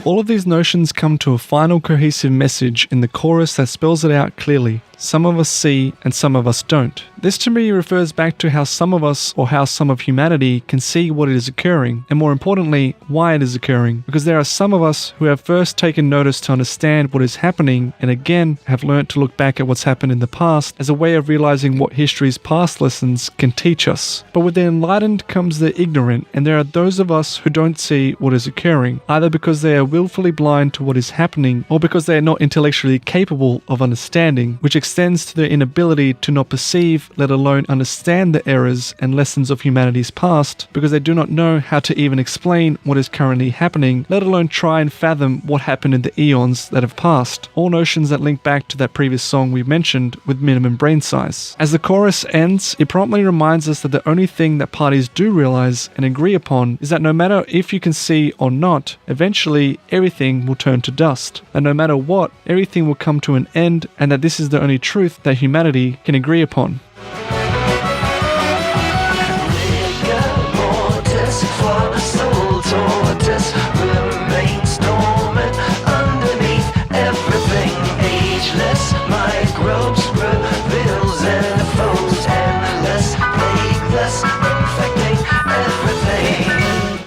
All of these notions come to a final cohesive message in the chorus that spells it out clearly. Some of us see and some of us don't. This to me refers back to how some of us, or how some of humanity, can see what is occurring, and more importantly, why it is occurring. Because there are some of us who have first taken notice to understand what is happening, and again have learnt to look back at what's happened in the past as a way of realizing what history's past lessons can teach us. But with the enlightened comes the ignorant, and there are those of us who don't see what is occurring, either because they are willfully blind to what is happening, or because they are not intellectually capable of understanding, which extends to their inability to not perceive, let alone understand the errors and lessons of humanity's past, because they do not know how to even explain what is currently happening, let alone try and fathom what happened in the eons that have passed. All notions that link back to that previous song we mentioned with minimum brain size. As the chorus ends, it promptly reminds us that the only thing that parties do realize and agree upon is that no matter if you can see or not, eventually everything will turn to dust. And no matter what, everything will come to an end, and that this is the only truth that humanity can agree upon.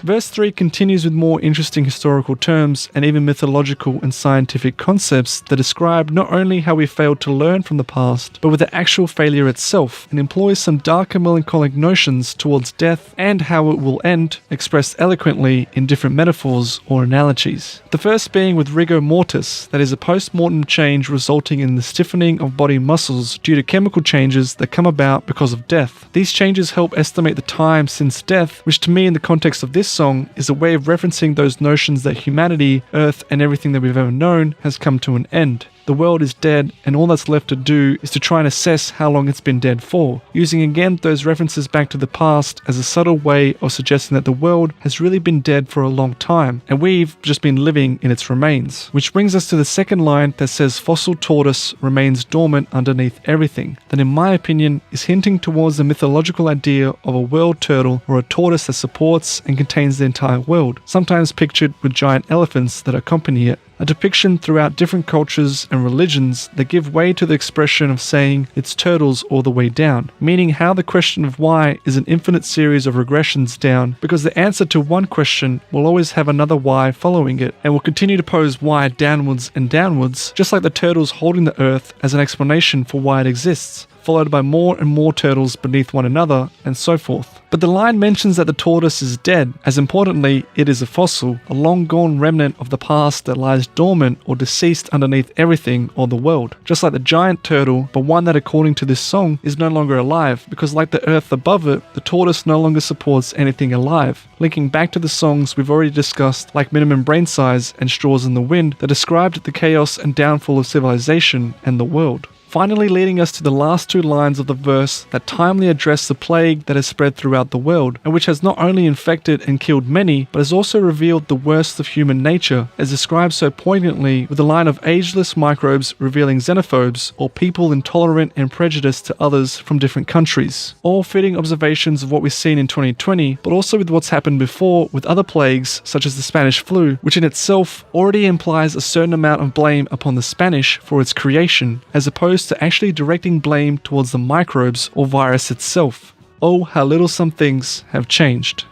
Verse 3 continues with more interesting historical terms and even mythological and scientific concepts that describe not only how we failed to learn from the past, but with the actual failure itself, and employs some dark and melancholic notions towards death and how it will end, expressed eloquently in different metaphors or analogies. The first being with rigor mortis, that is a post-mortem change resulting in the stiffening of body muscles due to chemical changes that come about because of death. These changes help estimate the time since death, which to me in the context of this song is a way of referencing those notions that humanity, Earth, and everything that we've ever known has come to an end. The world is dead, and all that's left to do is to try and assess how long it's been dead for, using again those references back to the past as a subtle way of suggesting that the world has really been dead for a long time, and we've just been living in its remains. Which brings us to the second line that says fossil tortoise remains dormant underneath everything, that in my opinion is hinting towards the mythological idea of a world turtle or a tortoise that supports and contains the entire world, sometimes pictured with giant elephants that accompany it. A depiction throughout different cultures and religions that give way to the expression of saying it's turtles all the way down, meaning how the question of why is an infinite series of regressions down, because the answer to one question will always have another why following it, and will continue to pose why downwards and downwards, just like the turtles holding the earth as an explanation for why it exists. followed by more and more turtles beneath one another, and so forth. But the line mentions that the tortoise is dead, as importantly, it is a fossil, a long-gone remnant of the past that lies dormant or deceased underneath everything or the world. Just like the giant turtle, but one that according to this song is no longer alive, because like the earth above it, the tortoise no longer supports anything alive. Linking back to the songs we've already discussed, like Minimum Brain Size and Straws in the Wind, that described the chaos and downfall of civilization and the world. Finally leading us to the last two lines of the verse that timely address the plague that has spread throughout the world, and which has not only infected and killed many, but has also revealed the worst of human nature, as described so poignantly with the line of ageless microbes revealing xenophobes, or people intolerant and prejudiced to others from different countries. All fitting observations of what we've seen in 2020, but also with what's happened before with other plagues, such as the Spanish flu, which in itself already implies a certain amount of blame upon the Spanish for its creation, as opposed to actually directing blame towards the microbes or virus itself. Oh, how little some things have changed.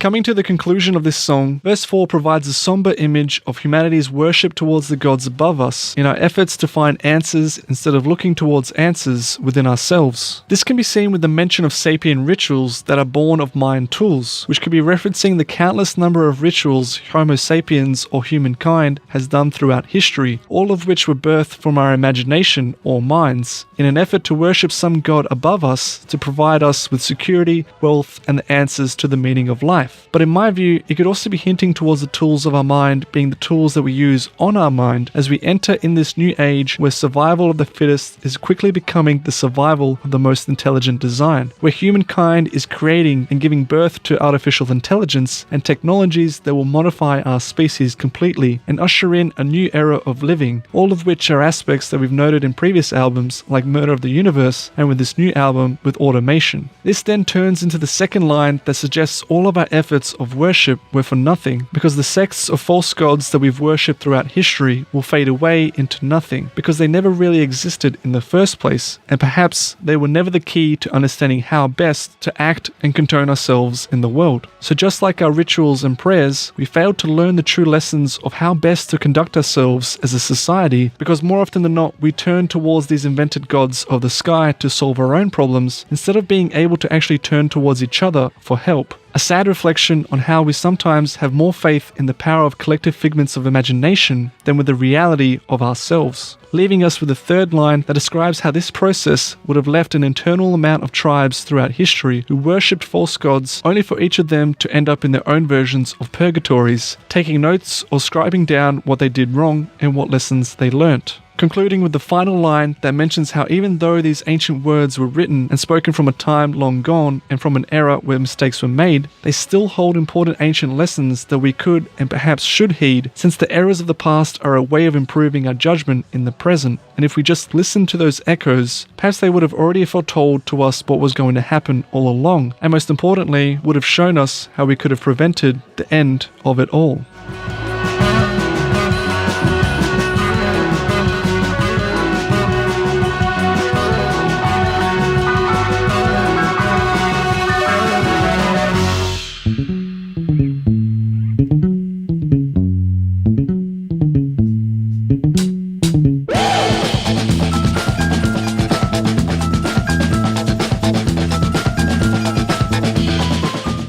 Coming to the conclusion of this song, verse 4 provides a somber image of humanity's worship towards the gods above us in our efforts to find answers instead of looking towards answers within ourselves. This can be seen with the mention of sapient rituals that are born of mind tools, which could be referencing the countless number of rituals Homo sapiens or humankind has done throughout history, all of which were birthed from our imagination or minds, in an effort to worship some god above us to provide us with security, wealth, and the answers to the meaning of life. But in my view, it could also be hinting towards the tools of our mind being the tools that we use on our mind as we enter in this new age where survival of the fittest is quickly becoming the survival of the most intelligent design, where humankind is creating and giving birth to artificial intelligence and technologies that will modify our species completely and usher in a new era of living, all of which are aspects that we've noted in previous albums like Murder of the Universe and with this new album with automation. This then turns into the second line that suggests all of our efforts of worship were for nothing, because the sects of false gods that we've worshipped throughout history will fade away into nothing, because they never really existed in the first place, and perhaps they were never the key to understanding how best to act and conduct ourselves in the world. So just like our rituals and prayers, we failed to learn the true lessons of how best to conduct ourselves as a society, because more often than not, we turn towards these invented gods of the sky to solve our own problems, instead of being able to actually turn towards each other for help. A sad reflection on how we sometimes have more faith in the power of collective figments of imagination than with the reality of ourselves. Leaving us with a third line that describes how this process would have left an internal amount of tribes throughout history who worshipped false gods, only for each of them to end up in their own versions of purgatories, taking notes or scribing down what they did wrong and what lessons they learnt. Concluding with the final line that mentions how even though these ancient words were written and spoken from a time long gone and from an era where mistakes were made, they still hold important ancient lessons that we could and perhaps should heed, since the errors of the past are a way of improving our judgment in the present. And if we just listen to those echoes, perhaps they would have already foretold to us what was going to happen all along, and most importantly, would have shown us how we could have prevented the end of it all.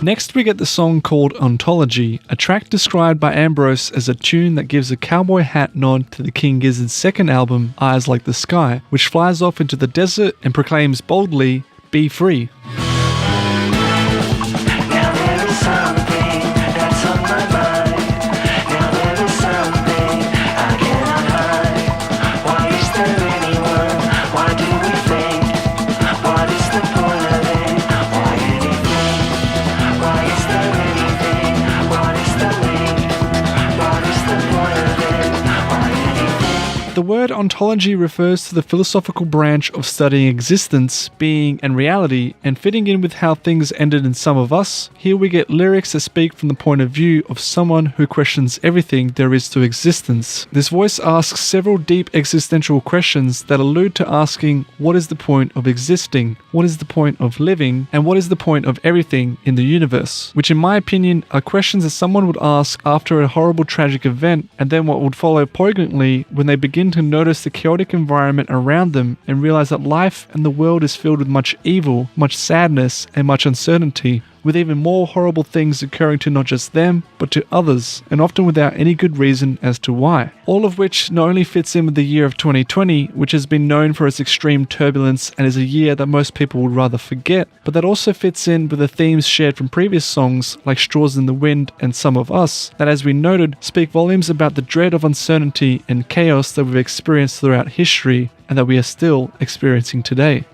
Next we get the song called Ontology, a track described by Ambrose as a tune that gives a cowboy hat nod to the King Gizzard's second album, Eyes Like the Sky, which flies off into the desert and proclaims boldly, "Be free." What is the word ontology refers to the philosophical branch of studying existence, being, and reality, and fitting in with how things ended in some of us. Here we get lyrics that speak from the point of view of someone who questions everything there is to existence. This voice asks several deep existential questions that allude to asking, what is the point of existing? What is the point of living? And what is the point of everything in the universe? Which in my opinion are questions that someone would ask after a horrible tragic event, and then what would follow poignantly when they begin to notice the chaotic environment around them and realize that life and the world is filled with much evil, much sadness, and much uncertainty, with even more horrible things occurring to not just them, but to others, and often without any good reason as to why. All of which not only fits in with the year of 2020, which has been known for its extreme turbulence and is a year that most people would rather forget, but that also fits in with the themes shared from previous songs like Straws in the Wind and Some of Us, that as we noted, speak volumes about the dread of uncertainty and chaos that we've experienced throughout history and that we are still experiencing today.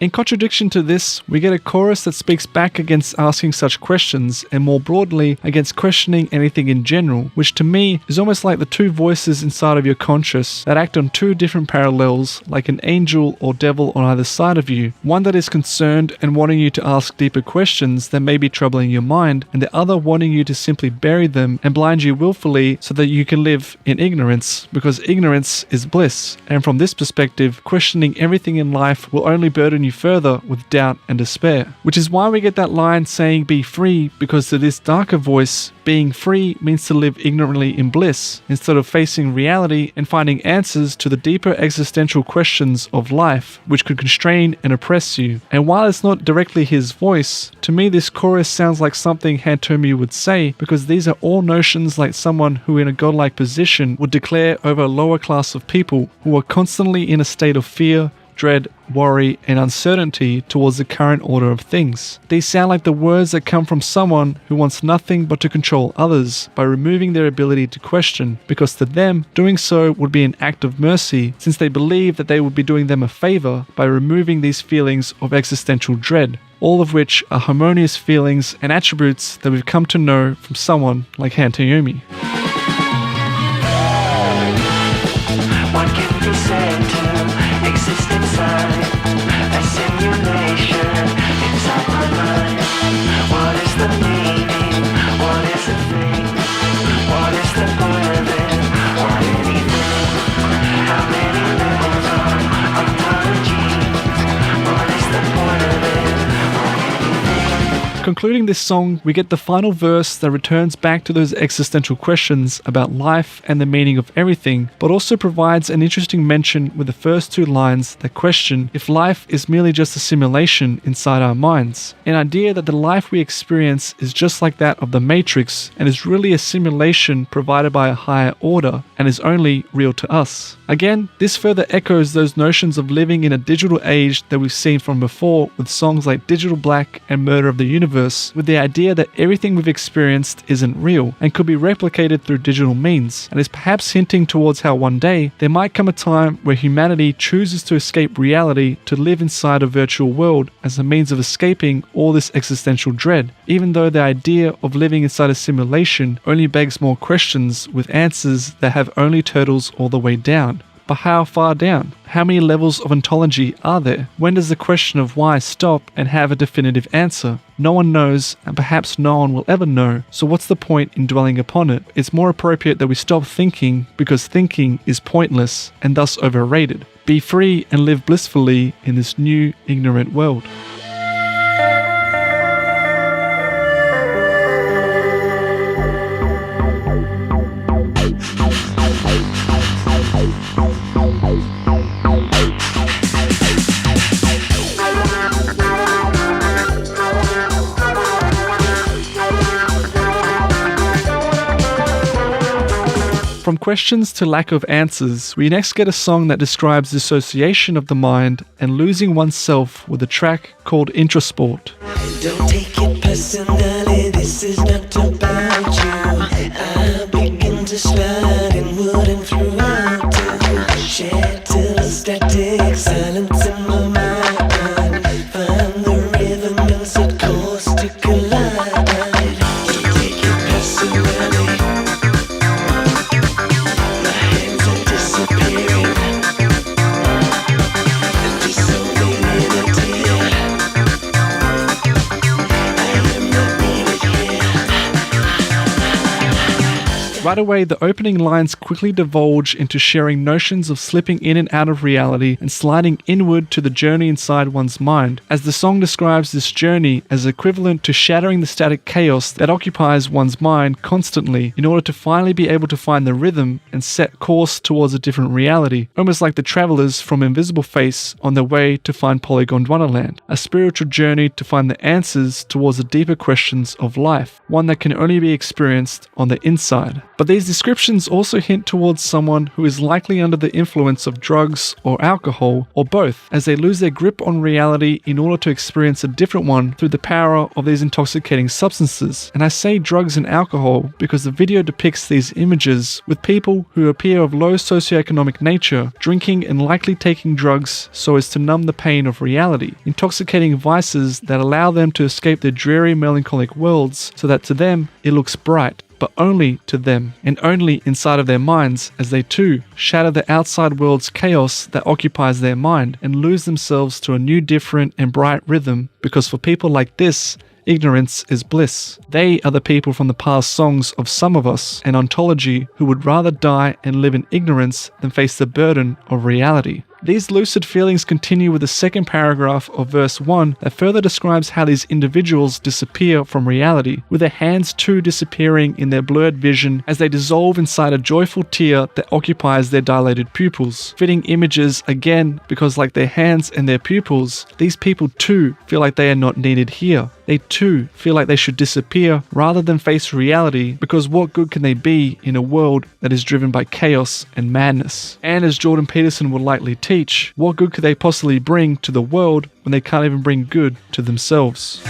In contradiction to this, we get a chorus that speaks back against asking such questions and more broadly against questioning anything in general, which to me is almost like the two voices inside of your conscious that act on two different parallels, like an angel or devil on either side of you, one that is concerned and wanting you to ask deeper questions that may be troubling your mind, and the other wanting you to simply bury them and blind you willfully so that you can live in ignorance, because ignorance is bliss, and from this perspective, questioning everything in life will only burden you further with doubt and despair. Which is why we get that line saying be free, because to this darker voice, being free means to live ignorantly in bliss, instead of facing reality and finding answers to the deeper existential questions of life, which could constrain and oppress you. And while it's not directly his voice, to me this chorus sounds like something Hantomi would say, because these are all notions like someone who in a godlike position would declare over a lower class of people who are constantly in a state of fear, dread, worry, and uncertainty towards the current order of things. These sound like the words that come from someone who wants nothing but to control others by removing their ability to question, because to them, doing so would be an act of mercy, since they believe that they would be doing them a favor by removing these feelings of existential dread, all of which are harmonious feelings and attributes that we've come to know from someone like Hantomi. What can be said to exist inside a simulation inside my mind? What is the meaning? What is the thing? What is the point of it? Or anything? How many levels are ontology? What is the point of it? Or anything? Concluding this song, we get the final verse that returns back to those existential questions about life and the meaning of everything, but also provides an interesting mention with the first two lines that question if life is merely just a simulation inside our minds. An idea that the life we experience is just like that of the Matrix and is really a simulation provided by a higher order and is only real to us. Again, this further echoes those notions of living in a digital age that we've seen from before with songs like Digital Black and Murder of the Universe, with the idea that everything we've experienced isn't real and could be replicated through digital means, and is perhaps hinting towards how one day there might come a time where humanity chooses to escape reality to live inside a virtual world as a means of escaping all this existential dread, even though the idea of living inside a simulation only begs more questions with answers that have only turtles all the way down. But how far down? How many levels of ontology are there? When does the question of why stop and have a definitive answer? No one knows, and perhaps no one will ever know, so what's the point in dwelling upon it? It's more appropriate that we stop thinking, because thinking is pointless and thus overrated. Be free and live blissfully in this new, ignorant world. From questions to lack of answers, we next get a song that describes dissociation of the mind and losing oneself with a track called Intrasport. Don't take it personally, this is not about you. I begin to slide inward and through Take silence in my mind. Find the rhythm and set course to collide. Don't take it personally. My hands are disappearing. And dissolving in a tear. I am not needed here. Right away, the opening lines quickly divulge into sharing notions of slipping in and out of reality and sliding inward to the journey inside one's mind, as the song describes this journey as equivalent to shattering the static chaos that occupies one's mind constantly in order to finally be able to find the rhythm and set course towards a different reality, almost like the travelers from Invisible Face on their way to find Polygon Wonderland, a spiritual journey to find the answers towards the deeper questions of life, one that can only be experienced on the inside. But these descriptions also hint towards someone who is likely under the influence of drugs or alcohol, or both, as they lose their grip on reality in order to experience a different one through the power of these intoxicating substances. And I say drugs and alcohol because the video depicts these images with people who appear of low socioeconomic nature drinking and likely taking drugs so as to numb the pain of reality, intoxicating vices that allow them to escape their dreary melancholic worlds so that to them it looks bright, but only to them, and only inside of their minds, as they too shatter the outside world's chaos that occupies their mind and lose themselves to a new, different and bright rhythm, because for people like this, ignorance is bliss. They are the people from the past songs of Some of Us and Ontology who would rather die and live in ignorance than face the burden of reality. These lucid feelings continue with the second paragraph of verse 1 that further describes how these individuals disappear from reality, with their hands too disappearing in their blurred vision as they dissolve inside a joyful tear that occupies their dilated pupils. Fitting images again, because like their hands and their pupils, these people too feel like they are not needed here. They too feel like they should disappear rather than face reality, because what good can they be in a world that is driven by chaos and madness? And as Jordan Peterson would likely teach, what good could they possibly bring to the world when they can't even bring good to themselves?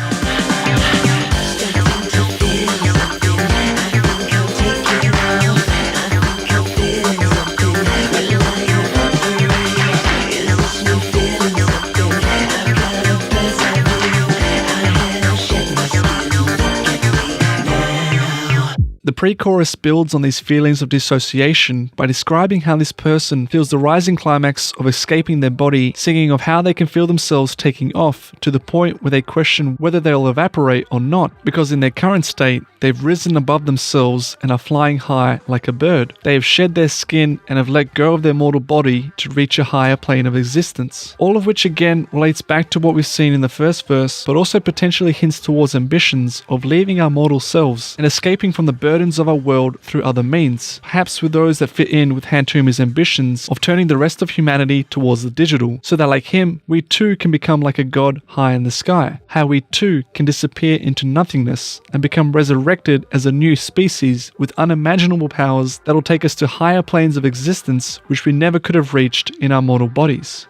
The pre-chorus builds on these feelings of dissociation by describing how this person feels the rising climax of escaping their body, singing of how they can feel themselves taking off to the point where they question whether they'll evaporate or not, because in their current state, they've risen above themselves and are flying high like a bird. They have shed their skin and have let go of their mortal body to reach a higher plane of existence. All of which again relates back to what we've seen in the first verse, but also potentially hints towards ambitions of leaving our mortal selves and escaping from the burdens of our world through other means, perhaps with those that fit in with Hantumi's ambitions of turning the rest of humanity towards the digital, so that like him, we too can become like a god high in the sky, how we too can disappear into nothingness and become resurrected as a new species with unimaginable powers that'll take us to higher planes of existence which we never could have reached in our mortal bodies.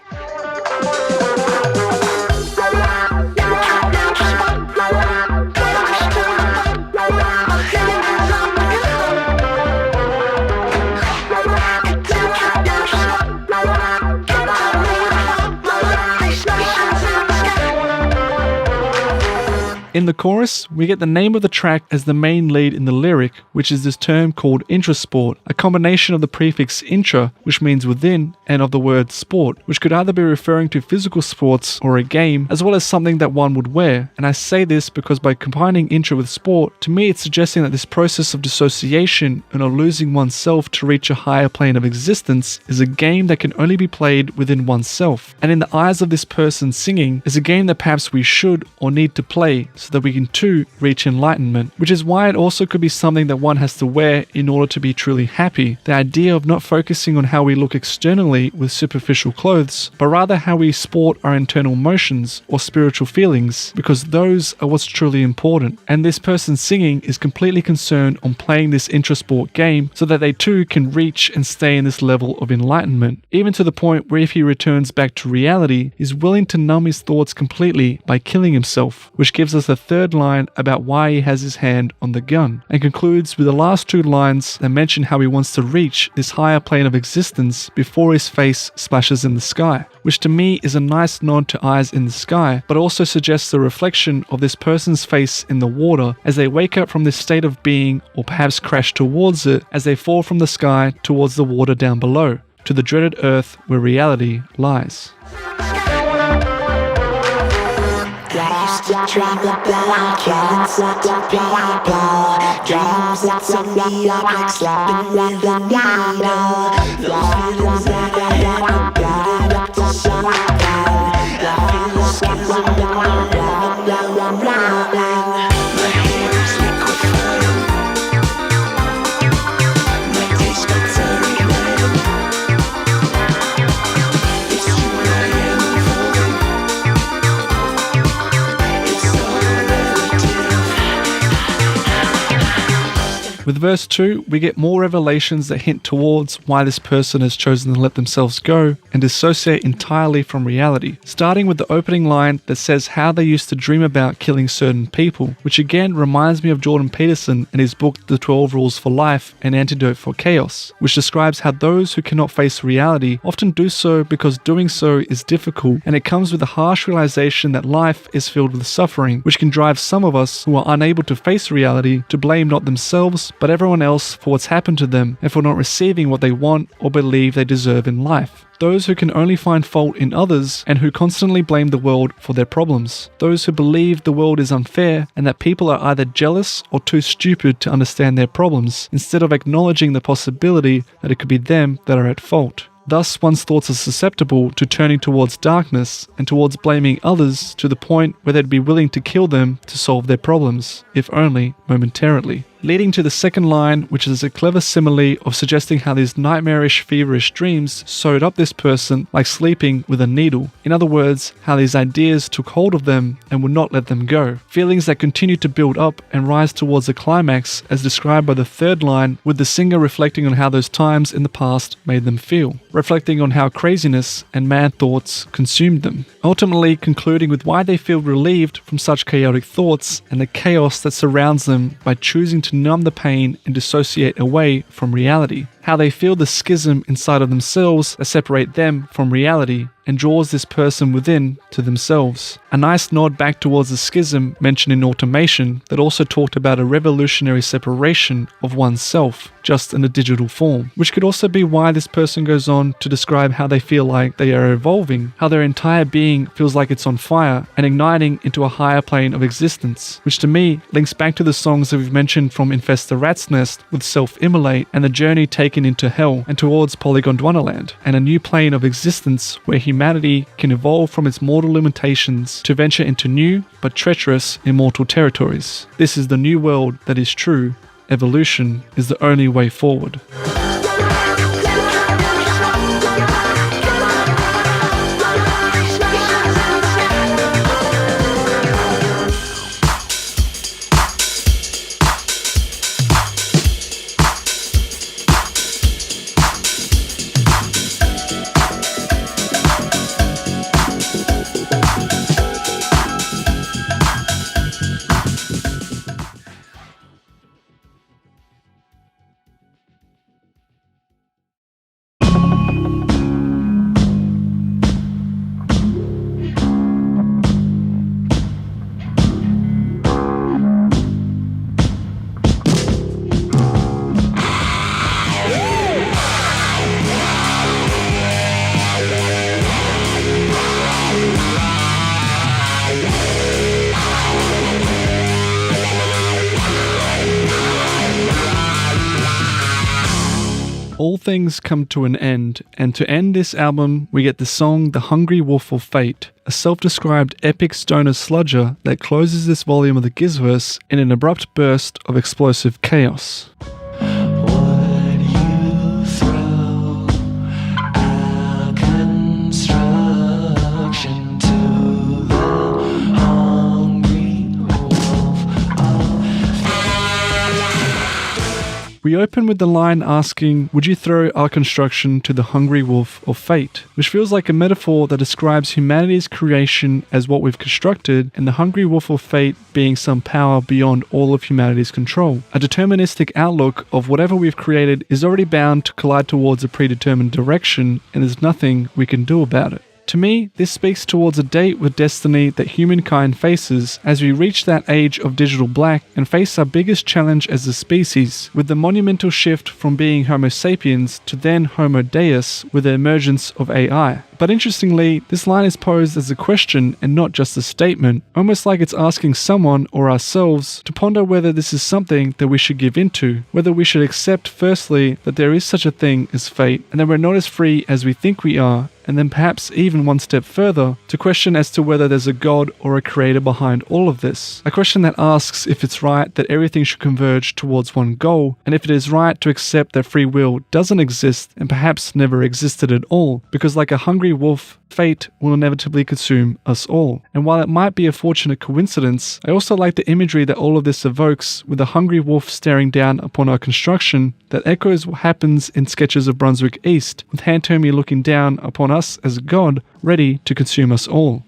In the chorus, we get the name of the track as the main lead in the lyric, which is this term called Intrasport, a combination of the prefix intra, which means within, and of the word sport, which could either be referring to physical sports or a game, as well as something that one would wear. And I say this because by combining intra with sport, to me it's suggesting that this process of dissociation and of losing oneself to reach a higher plane of existence is a game that can only be played within oneself. And in the eyes of this person singing, is a game that perhaps we should or need to play so that we can too reach enlightenment, which is why it also could be something that one has to wear in order to be truly happy. The idea of not focusing on how we look externally with superficial clothes, but rather how we sport our internal emotions or spiritual feelings, because those are what's truly important. And this person singing is completely concerned on playing this intrasport game so that they too can reach and stay in this level of enlightenment, even to the point where if he returns back to reality, he's willing to numb his thoughts completely by killing himself, which gives us a the third line about why he has his hand on the gun, and concludes with the last two lines that mention how he wants to reach this higher plane of existence before his face splashes in the sky, which to me is a nice nod to eyes in the sky, but also suggests the reflection of this person's face in the water as they wake up from this state of being, or perhaps crash towards it as they fall from the sky towards the water down below, to the dreaded earth where reality lies. I used to dream about killing certain people. Dreams that sum me up like sleeping with a needle. The feelings that I had were building up to something. I feel the schism in my rhythm, now I'm running. My hair is liquid fire. My taste buds are ignited. It's true I am unfolding. With verse 2, we get more revelations that hint towards why this person has chosen to let themselves go and dissociate entirely from reality, starting with the opening line that says how they used to dream about killing certain people, which again reminds me of Jordan Peterson in his book The 12 Rules for Life, An Antidote for Chaos, which describes how those who cannot face reality often do so because doing so is difficult, and it comes with a harsh realization that life is filled with suffering, which can drive some of us who are unable to face reality to blame not themselves but everyone else for what's happened to them and for not receiving what they want or believe they deserve in life. Those who can only find fault in others and who constantly blame the world for their problems. Those who believe the world is unfair and that people are either jealous or too stupid to understand their problems, instead of acknowledging the possibility that it could be them that are at fault. Thus, one's thoughts are susceptible to turning towards darkness and towards blaming others to the point where they'd be willing to kill them to solve their problems, if only momentarily. Leading to the second line, which is a clever simile of suggesting how these nightmarish, feverish dreams sewed up this person like sleeping with a needle. In other words, how these ideas took hold of them and would not let them go. Feelings that continued to build up and rise towards a climax as described by the third line, with the singer reflecting on how those times in the past made them feel, reflecting on how craziness and mad thoughts consumed them. Ultimately concluding with why they feel relieved from such chaotic thoughts and the chaos that surrounds them by choosing to numb the pain and dissociate away from reality. How they feel the schism inside of themselves that separate them from reality and draws this person within to themselves. A nice nod back towards the schism mentioned in Automation that also talked about a revolutionary separation of oneself, just in a digital form, which could also be why this person goes on to describe how they feel like they are evolving, how their entire being feels like it's on fire and igniting into a higher plane of existence, which to me links back to the songs that we've mentioned from Infest the Rat's Nest with Self-Immolate and the journey taken into hell and towards Polygon Dwonderland, and a new plane of existence where humanity can evolve from its mortal limitations to venture into new but treacherous immortal territories. This is the new world that is true. Evolution is the only way forward. All things come to an end, and to end this album, we get the song The Hungry Wolf of Fate, a self-described epic stoner sludger that closes this volume of the Gizzverse in an abrupt burst of explosive chaos. Would you throw our construction to the hungry wolf of We open with the line asking, would you throw our construction to the hungry wolf of fate? Which feels like a metaphor that describes humanity's creation as what we've constructed, and the hungry wolf of fate being some power beyond all of humanity's control. A deterministic outlook of whatever we've created is already bound to collide towards a predetermined direction, and there's nothing we can do about it. To me, this speaks towards a date with destiny that humankind faces as we reach that age of digital black and face our biggest challenge as a species, with the monumental shift from being Homo sapiens to then Homo Deus with the emergence of AI. But interestingly, this line is posed as a question and not just a statement, almost like it's asking someone or ourselves to ponder whether this is something that we should give into, whether we should accept firstly that there is such a thing as fate and that we're not as free as we think we are, and then perhaps even one step further to question as to whether there's a God or a creator behind all of this. A question that asks if it's right that everything should converge towards one goal, and if it is right to accept that free will doesn't exist and perhaps never existed at all, because like a hungry wolf, fate will inevitably consume us all. And while it might be a fortunate coincidence, I also like the imagery that all of this evokes, with a hungry wolf staring down upon our construction that echoes what happens in sketches of Brunswick East, with Hantomi looking down upon us as a god, ready to consume us all.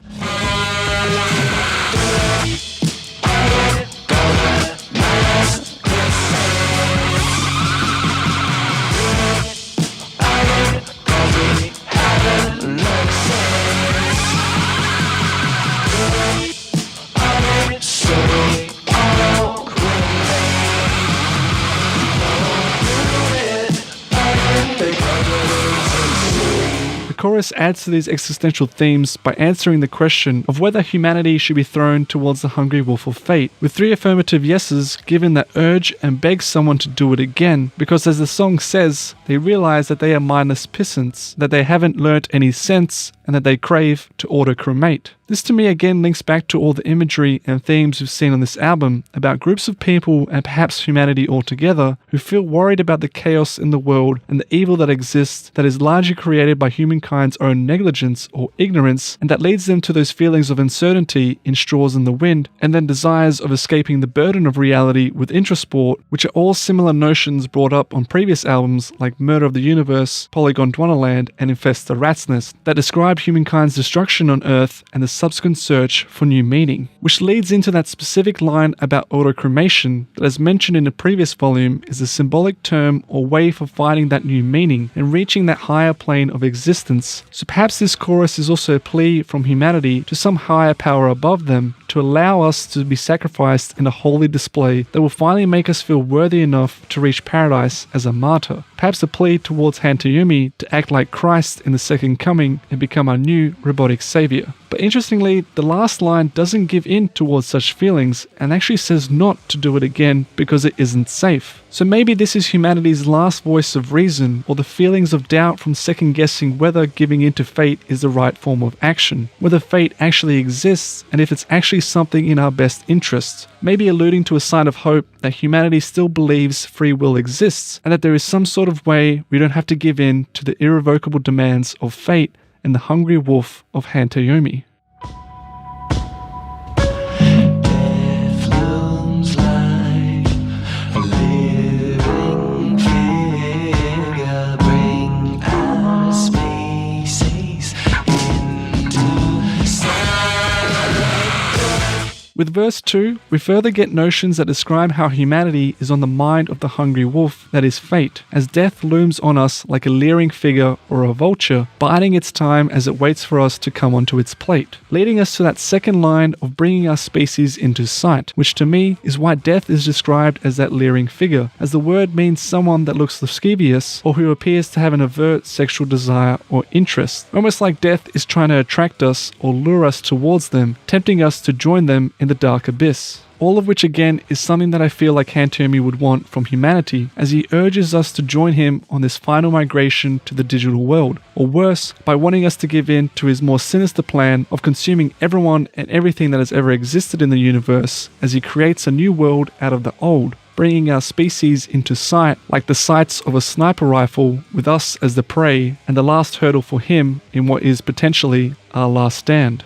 The chorus adds to these existential themes by answering the question of whether humanity should be thrown towards the hungry wolf of fate, with 3 affirmative yeses given that urge and beg someone to do it again, because as the song says, they realize that they are mindless pissants, that they haven't learnt any sense, and that they crave to auto-cremate. This to me again links back to all the imagery and themes we've seen on this album about groups of people and perhaps humanity altogether who feel worried about the chaos in the world and the evil that exists that is largely created by humankind's own negligence or ignorance, and that leads them to those feelings of uncertainty in straws in the wind, and then desires of escaping the burden of reality with Intrasport, which are all similar notions brought up on previous albums like Murder of the Universe, Polygon Dwonnaland, and Infest the Rat's Nest, that describe humankind's destruction on Earth and the subsequent search for new meaning, which leads into that specific line about autocremation that, as mentioned in a previous volume, is a symbolic term or way for finding that new meaning and reaching that higher plane of existence. So perhaps this chorus is also a plea from humanity to some higher power above them to allow us to be sacrificed in a holy display that will finally make us feel worthy enough to reach paradise as a martyr. Perhaps a plea towards Hantomi to act like Christ in the second coming and become our new robotic savior. But interestingly, the last line doesn't give in towards such feelings and actually says not to do it again because it isn't safe. So maybe this is humanity's last voice of reason, or the feelings of doubt from second guessing whether giving in to fate is the right form of action, whether fate actually exists and if it's actually something in our best interests, maybe alluding to a sign of hope that humanity still believes free will exists and that there is some sort of way we don't have to give in to the irrevocable demands of fate and the hungry wolf of Hantomi. Death looms like a living figure. Bring our species into sight. With verse 2, we further get notions that describe how humanity is on the mind of the hungry wolf that is fate, as death looms on us like a leering figure or a vulture, biding its time as it waits for us to come onto its plate, leading us to that second line of bringing our species into sight, which to me is why death is described as that leering figure, as the word means someone that looks lascivious or who appears to have an overt sexual desire or interest, almost like death is trying to attract us or lure us towards them, tempting us to join them in the dark abyss. All of which again is something that I feel like Hantomi would want from humanity, as he urges us to join him on this final migration to the digital world, or worse, by wanting us to give in to his more sinister plan of consuming everyone and everything that has ever existed in the universe, as he creates a new world out of the old, bringing our species into sight like the sights of a sniper rifle, with us as the prey and the last hurdle for him in what is potentially our last stand.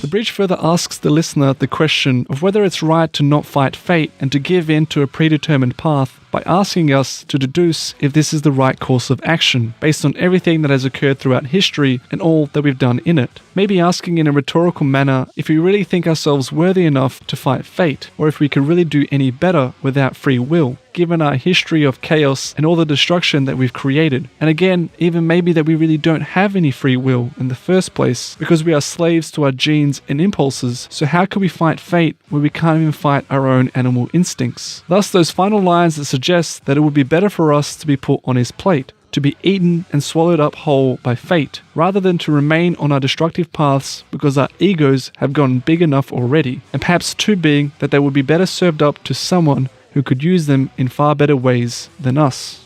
The bridge further asks the listener the question of whether it's right to not fight fate and to give in to a predetermined path by asking us to deduce if this is the right course of action, based on everything that has occurred throughout history and all that we've done in it. Maybe asking in a rhetorical manner if we really think ourselves worthy enough to fight fate, or if we could really do any better without free will, given our history of chaos and all the destruction that we've created. And again, even maybe that we really don't have any free will in the first place, because we are slaves to our genes and impulses, so how can we fight fate when we can't even fight our own animal instincts? Thus, those final lines that suggest that it would be better for us to be put on his plate, to be eaten and swallowed up whole by fate, rather than to remain on our destructive paths because our egos have gotten big enough already, and perhaps too big that they would be better served up to someone who could use them in far better ways than us.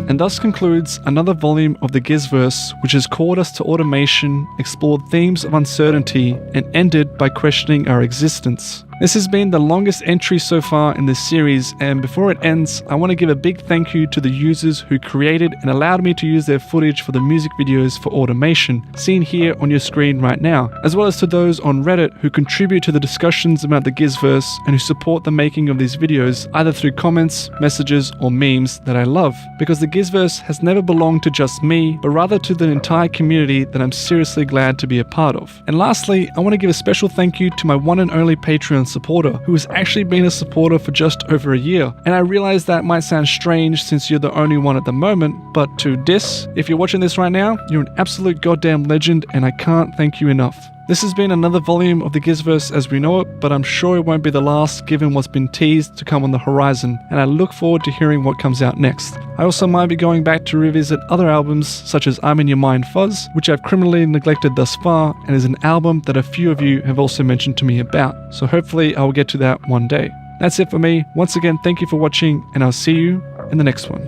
And thus concludes another volume of the Gizzverse, which has called us to automation, explored themes of uncertainty, and ended by questioning our existence. This has been the longest entry so far in this series, and before it ends, I want to give a big thank you to the users who created and allowed me to use their footage for the music videos for automation, seen here on your screen right now, as well as to those on Reddit who contribute to the discussions about the Gizzverse and who support the making of these videos, either through comments, messages, or memes that I love, because the Gizzverse has never belonged to just me, but rather to the entire community that I'm seriously glad to be a part of. And lastly, I want to give a special thank you to my one and only Patreon supporter, who has actually been a supporter for just over a year. And I realize that might sound strange since you're the only one at the moment, but to Dis, if you're watching this right now, you're an absolute goddamn legend, and I can't thank you enough. This has been another volume of the Gizzverse as we know it, but I'm sure it won't be the last given what's been teased to come on the horizon, and I look forward to hearing what comes out next. I also might be going back to revisit other albums such as I'm in Your Mind Fuzz, which I've criminally neglected thus far, and is an album that a few of you have also mentioned to me about, so hopefully I will get to that one day. That's it for me. Once again, thank you for watching, and I'll see you in the next one.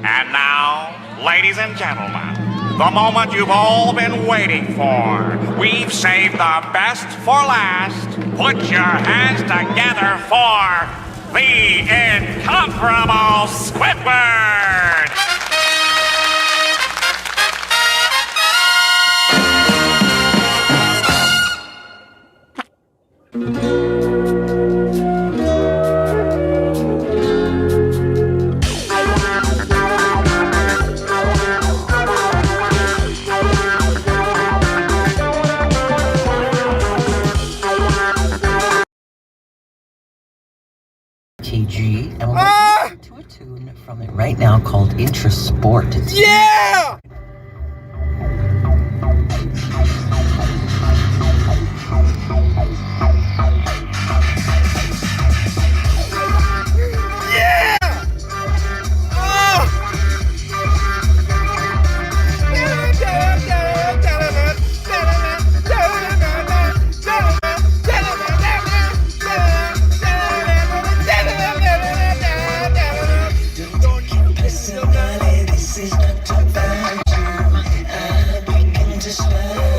And now, ladies and gentlemen, the moment you've all been waiting for. We've saved the best for last. Put your hands together for the incomparable Squidward! KG, and we're listening to a tune from it right now called Intrasport. Yeah! Yeah! Personally, this is not about you. I begin to smile.